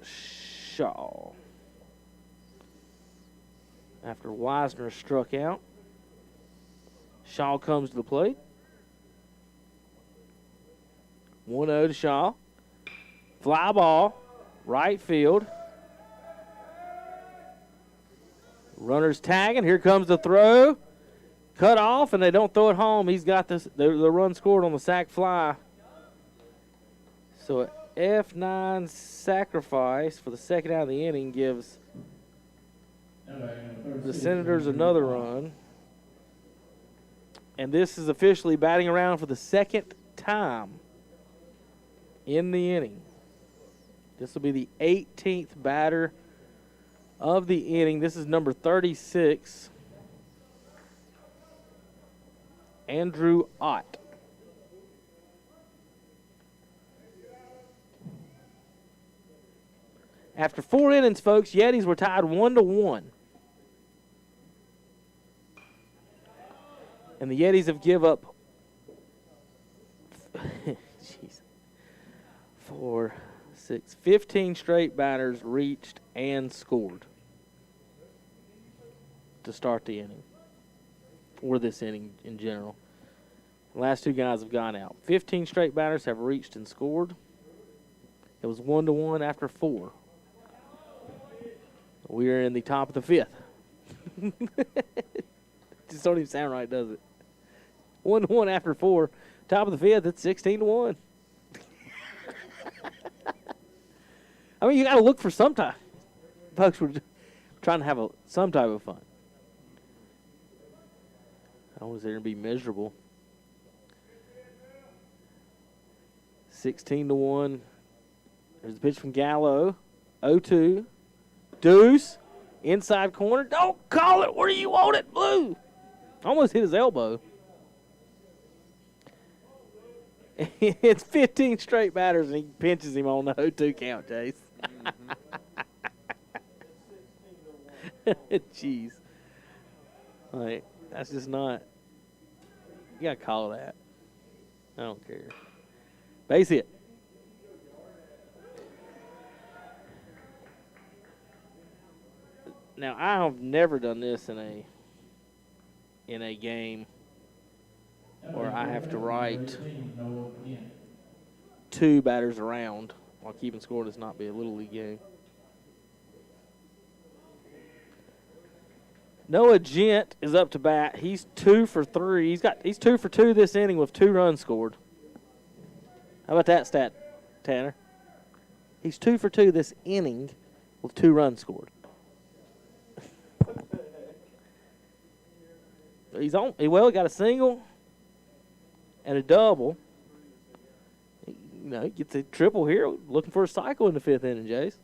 Shaw. After Weisner struck out, Shaw comes to the plate. 1-0 to Shaw. Fly ball, right field. Runners tagging. Here comes the throw. Cut off, and they don't throw it home. He's got this. The run scored on the sac fly. So an F9 sacrifice for the second out of the inning gives the Senators another run. And this is officially batting around for the second time in the inning. This will be the 18th batter of the inning. This is number 36, Andrew Ott. After 4 innings, folks, Yetis were tied 1-1. And the Yetis have give up 15 straight batters reached and scored to start the inning, or this inning in general. The last 2 guys have gone out. 15 straight batters have reached and scored. It was 1-1 after 4. We are in the top of the 5th. Just don't even sound right, does it? 1-1 after 4. Top of the 5th, it's 16-1. I mean, you got to look for some type. Folks, we're trying to have some type of fun. I don't want it to be miserable. 16-1. There's the pitch from Gallo. 0-2. Deuce. Inside corner. Don't call it. Where do you want it, Blue? Almost hit his elbow. It's 15 straight batters, and he pinches him on the 0-2 count, Chase. Jeez. Like, that's just not. You got to call that. I don't care. Base hit. Now, I have never done this in a game where I have to write 2 batters around while keeping score. Does not be a Little League game. Noah Gent is up to bat. He's 2 for 3. He's 2 for 2 this inning with 2 runs scored. How about that stat, Tanner? He's 2 for 2 this inning with 2 runs scored. He got a single and a double. He gets a triple here, looking for a cycle in the 5th inning, Jace.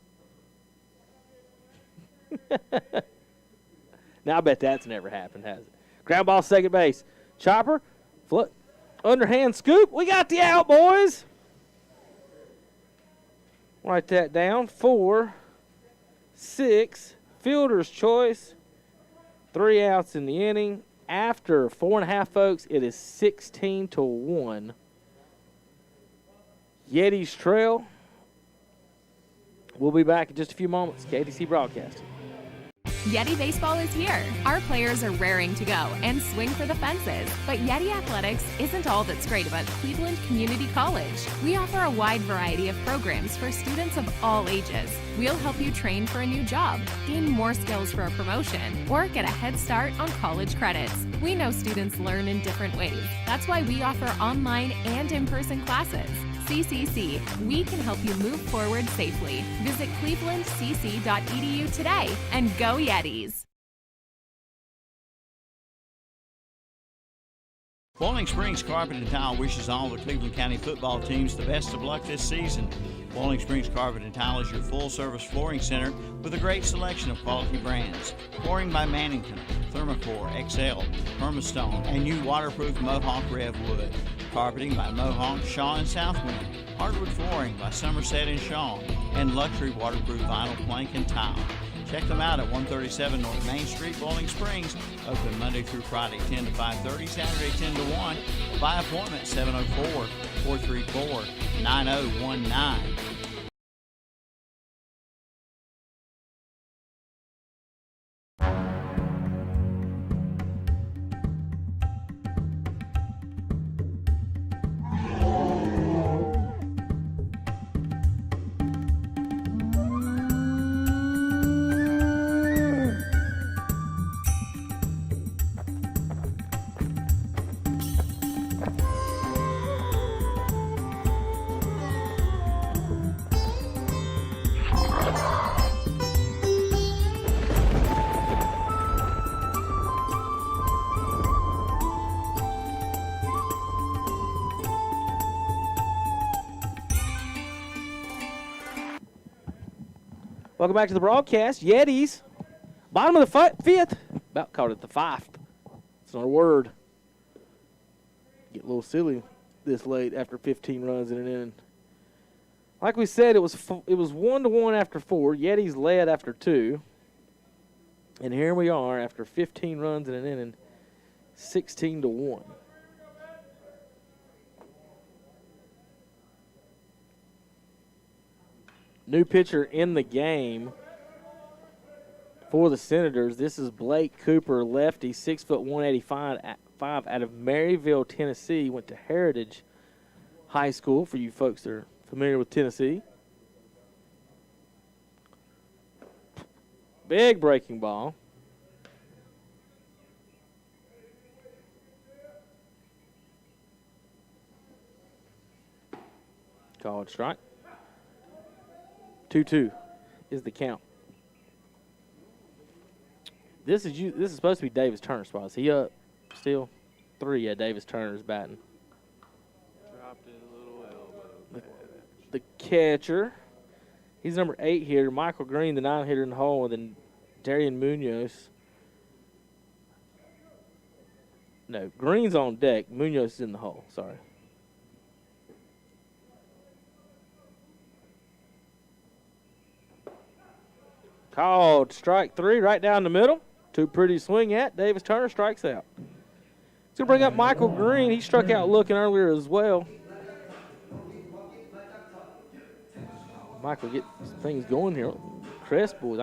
Now I bet that's never happened, has it? Ground ball, second base. Chopper, underhand scoop. We got the out, boys. Write that down. 4, 6, fielder's choice. 3 outs in the inning. After 4.5, folks, it is 16-1. Yetis trail. We'll be back in just a few moments. KTC Broadcasting. Yeti Baseball is here. Our players are raring to go and swing for the fences. But Yeti Athletics isn't all that's great about Cleveland Community College. We offer a wide variety of programs for students of all ages. We'll help you train for a new job, gain more skills for a promotion, or get a head start on college credits. We know students learn in different ways. That's why we offer online and in-person classes. CCC, we can help you move forward safely. Visit clevelandcc.edu today and go Yetis. Bowling Springs Carpet and Tile wishes all the Cleveland County football teams the best of luck this season. Bowling Springs Carpet and Tile is your full-service flooring center with a great selection of quality brands. Flooring by Mannington, Thermocore, XL, Permastone, and new waterproof Mohawk Revwood. Carpeting by Mohawk, Shaw, and Southwind. Hardwood flooring by Somerset and Shaw, and luxury waterproof vinyl plank and tile. Check them out at 137 North Main Street, Bowling Springs. Open Monday through Friday, 10 to 5:30, Saturday, 10 to 1. By appointment, 704-434-9019. Welcome back to the broadcast. Yetis, bottom of the 5th. About called it the 5th. It's not a word. Get a little silly this late after 15 runs in an inning. Like we said, it was 1-1 after 4. Yetis led after 2. And here we are after 15 runs in an inning, 16-1. New pitcher in the game for the Senators. This is Blake Cooper, lefty, 6'1", 185 out of Maryville, Tennessee. Went to Heritage High School, for you folks that are familiar with Tennessee. Big breaking ball. Called strike. 2-2 is the count. This is supposed to be Davis Turner's spot. Is he up still? 3, yeah, Davis Turner's batting. Dropped his little elbow. The catcher He's number 8 hitter. Michael Green, the 9 hitter in the hole, and then Darian Munoz. No, Green's on deck. Munoz is in the hole. Sorry. Called strike 3 right down the middle. Too pretty to swing at. Davis Turner strikes out. He's going to bring up Michael Green. He struck out looking earlier as well. Michael get things going here. Crest boys,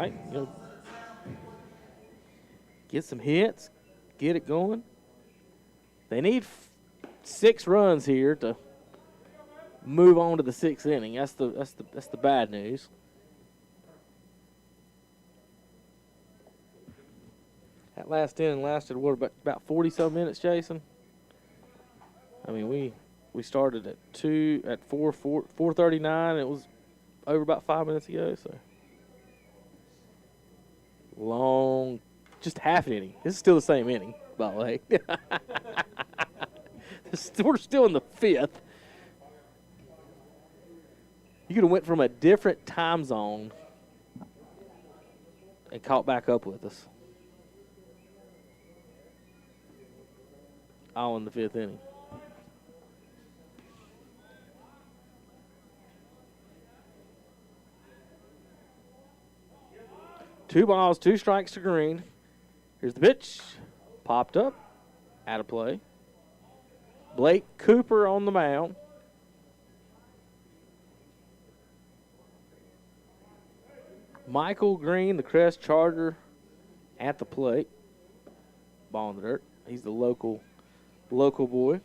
get some hits, get it going. They need 6 runs here to move on to the 6th inning. That's the bad news. That last inning lasted about 40-some minutes, Jason. I mean, we started at 4:39. It was over about 5 minutes ago. So long, just half an inning. This is still the same inning, by the way. We're still in the 5th. You could have went from a different time zone and caught back up with us. All in the 5th inning. Two balls, 2 strikes to Green. Here's the pitch. Popped up. Out of play. Blake Cooper on the mound. Michael Green, the Crest Charger, at the plate. Ball in the dirt. He's the local boy.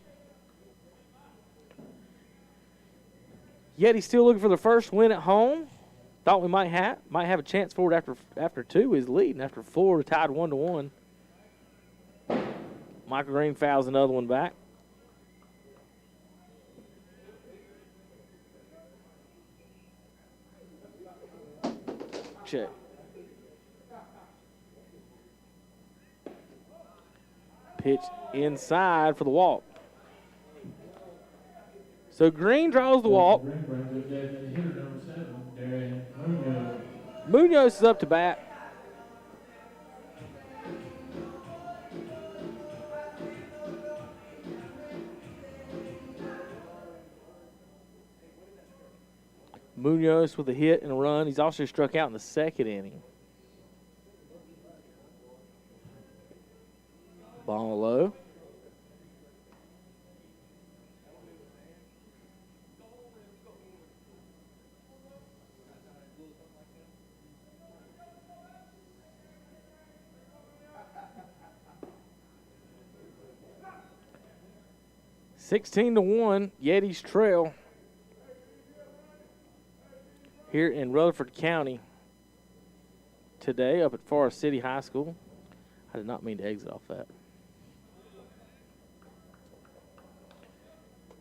Yet he's still looking for the first win at home. Thought we might have a chance for it after 2 is leading. After 4, we're tied 1-1. Michael Green fouls another one back. Check. Pitch inside for the walk. So Green draws the walk. Munoz is up to bat. Munoz with a hit and a run. He's also struck out in the 2nd inning. Ball low. (16-1) Yetis trail here in Rutherford County today up at Forest City High School. I did not mean to exit off that.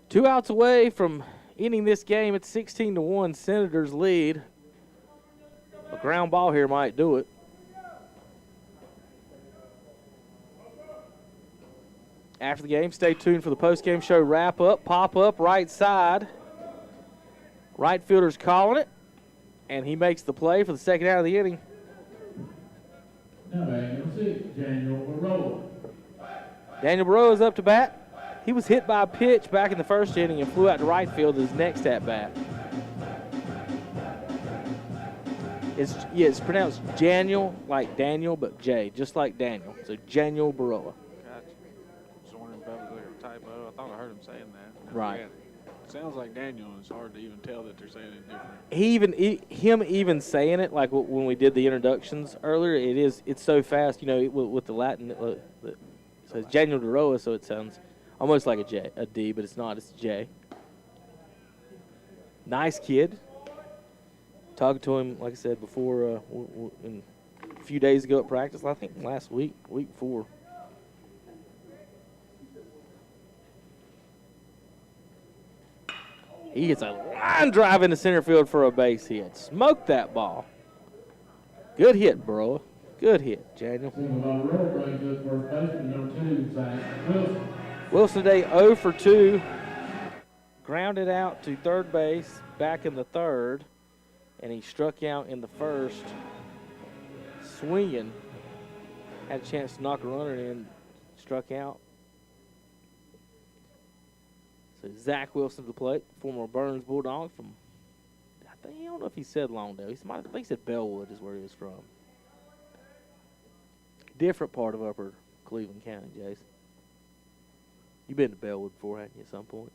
2 outs away from ending this game. It's 16-1. Senators lead. A ground ball here might do it. After the game, stay tuned for the post-game show wrap-up. Pop-up right side. Right fielder's calling it, and he makes the play for the 2nd out of the inning. Now batting number 6, Daniel Baroa. Daniel Baroa is up to bat. He was hit by a pitch back in the 1st inning and flew out to right field his next at-bat. It's pronounced Janiel, like Daniel, but J, just like Daniel. So Daniel Baroa. Gotcha. I was wondering if that was like a typo. I thought I heard him saying that. Right. Yeah. It sounds like Daniel, and it's hard to even tell that they're saying it different. Him even saying it, like when we did the introductions earlier, it's so fast, with the Latin. So it's Daniel Baroa, so it sounds almost like a D, but it's not. It's a J. Nice kid. Talked to him, like I said before, a few days ago at practice. I think last week before. He hits a line drive into center field for a base hit. Smoked that ball. Good hit, bro. Good hit, Daniel. Wilson today 0 for 2. Grounded out to third base, back in the 3rd. and he struck out in the first, swinging. Had a chance to knock a runner in, struck out. So Zach Wilson to the plate, former Burns Bulldog from, I don't know if he said Longdale. I think he said Bellwood is where he was from. Different part of upper Cleveland County, Jason. You've been to Bellwood before, haven't you, at some point?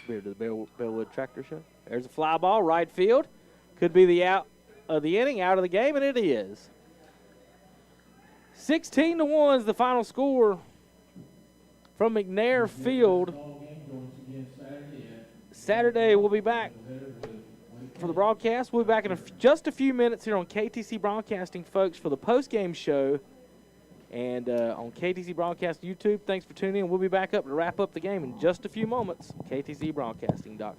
Been to the Bellwood Tractor Show. There's a fly ball, right field. Could be the out of the inning, out of the game, and it is. 16-1 is the final score from McNair Field. Saturday, we'll be back for the broadcast. We'll be back in just a few minutes here on KTC Broadcasting, folks, for the post-game show. And on KTC Broadcast YouTube, thanks for tuning in. We'll be back up to wrap up the game in just a few moments. KTCBroadcasting.com.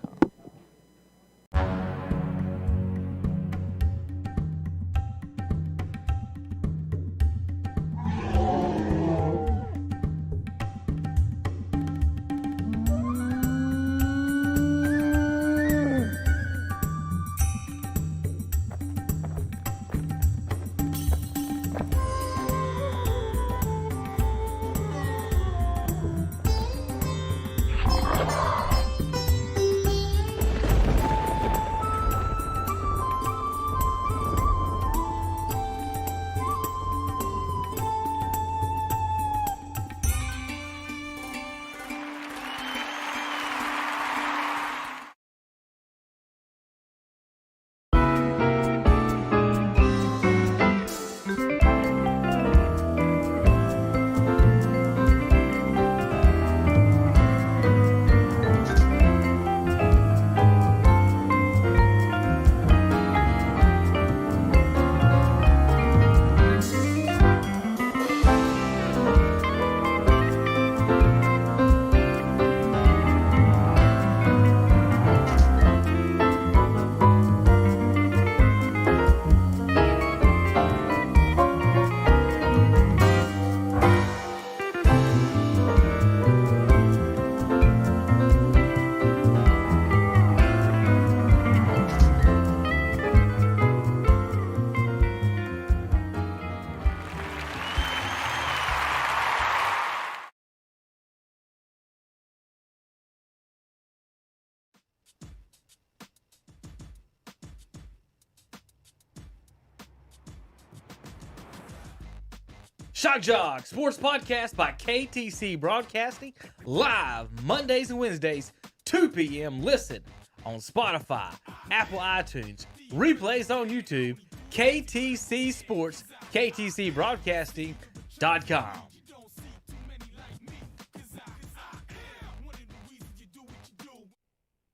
Shock Jock Sports Podcast by KTC Broadcasting, live Mondays and Wednesdays, 2 p.m. Listen on Spotify, Apple iTunes, replays on YouTube, KTC Sports, KTCBroadcasting.com.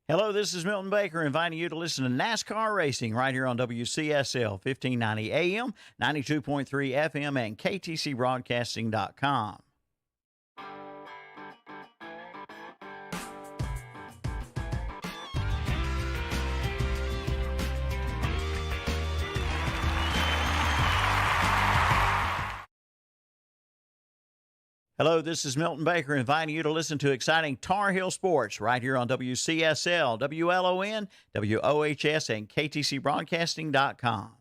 Hello, this is Milton Baker inviting you to listen to NASCAR Racing right here on WCSL 1590 AM, 92.3 FM, and KTCBroadcasting.com. Hello, this is Milton Baker inviting you to listen to exciting Tar Heel Sports right here on WCSL, WLON, WOHS, and KTCBroadcasting.com.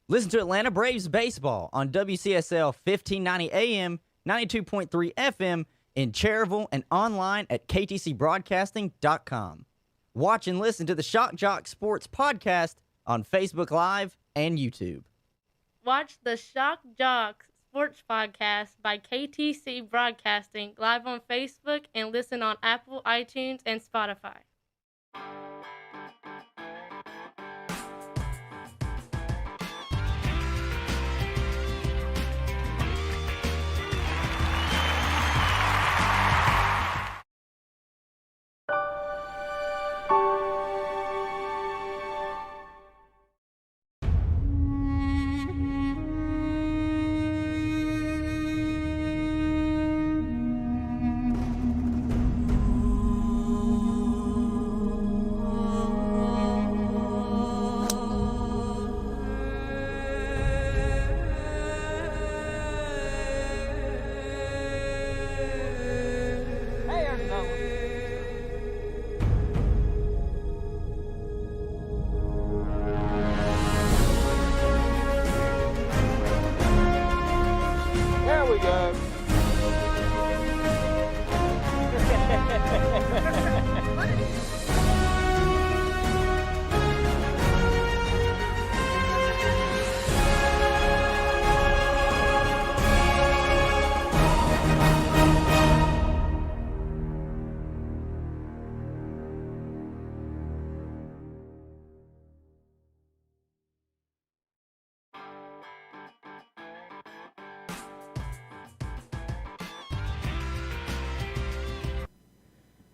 Listen to Atlanta Braves baseball on WCSL 1590 AM, 92.3 FM in Cherryville and online at KTCBroadcasting.com. Watch and listen to the Shock Jock Sports Podcast on Facebook Live and YouTube. Watch the Shock Jock Sports Podcast by KTC Broadcasting live on Facebook and listen on Apple, iTunes, and Spotify.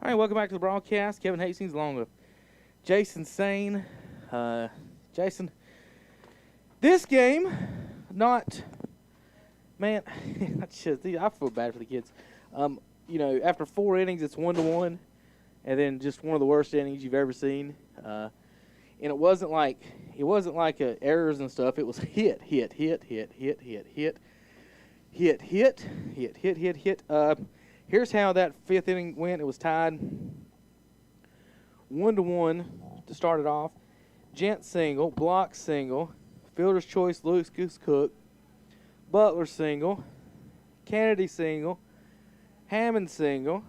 All right, welcome back to the broadcast. Kevin Hastings along with Jason Sane. Jason, this game, man, I feel bad for the kids. After 4 innings, it's 1-1, and then just one of the worst innings you've ever seen. And it wasn't like errors and stuff. It was hit. Here's how that 5th inning went. It was tied 1-1 to start it off. Gent single, Block single, fielder's choice Lucas Cook, Butler single, Kennedy single, Hammond single,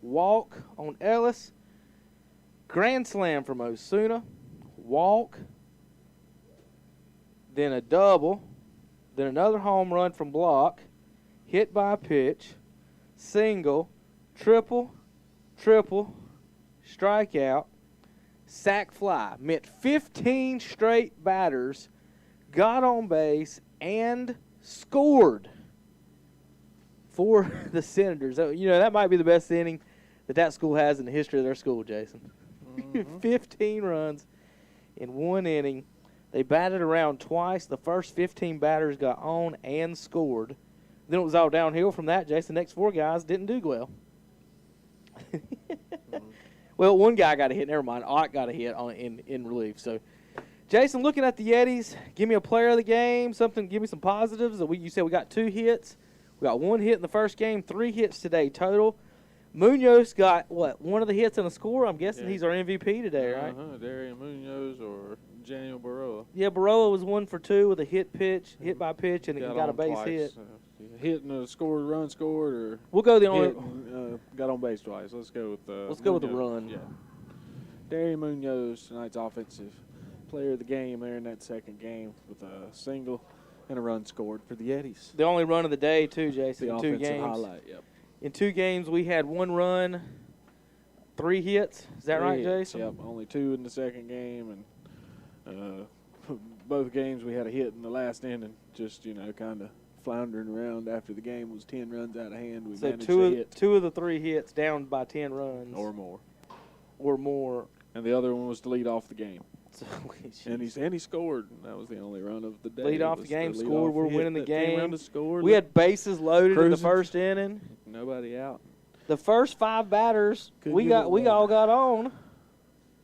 walk on Ellis, grand slam from Osuna, walk, then a double, then another home run from Block, hit by a pitch, single, triple, strikeout, sac fly. Meant 15 straight batters got on base and scored for the Senators. That might be the best inning that school has in the history of their school, Jason. 15 runs in 1 inning. They batted around twice. The first 15 batters got on and scored. Then it was all downhill from that, Jason. The next 4 guys didn't do well. Well, one guy got a hit. Never mind. Ott got a hit in relief. So, Jason, looking at the Yetis, give me a player of the game, something. Give me some positives. You said we got 2 hits. We got 1 hit in the first game, 3 hits today total. Munoz got, one of the hits and a score? I'm guessing he's our MVP today, right? Darian Munoz or Daniel Baroa. Yeah, Baroa was 1 for 2 with a hit by pitch, and he got a base twice. hit. Hit and a scored, run scored, or we'll go the only got on base twice. Let's go with the run. Yeah. Darian Munoz, tonight's offensive player of the game there in that second game with a single and a run scored for the Yetis. The only run of the day, too, Jason. The in 2 offensive games. highlight. Yep. In 2 games, we had 1 run, 3 hits. Is that right, Jason? Yep. Only 2 in the second game, and both games we had a hit in the last inning. Just kind of floundering around after the game was 10 runs out of hand. We managed to hit 2 of the 3 hits down by 10 runs or more. And the other one was to lead off the game. And he scored. That was the only run of the day. Lead off the game, scored. We're winning the game. Scored. We had bases loaded in the first inning. Nobody out. The first 5 batters we all got on,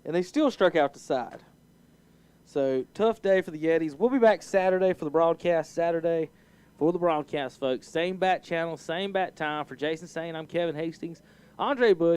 and they still struck out the side. So tough day for the Yetis. We'll be back Saturday for the broadcast. Folks. Same bat channel, same bat time. For Jason Sane, I'm Kevin Hastings. Andre Bush.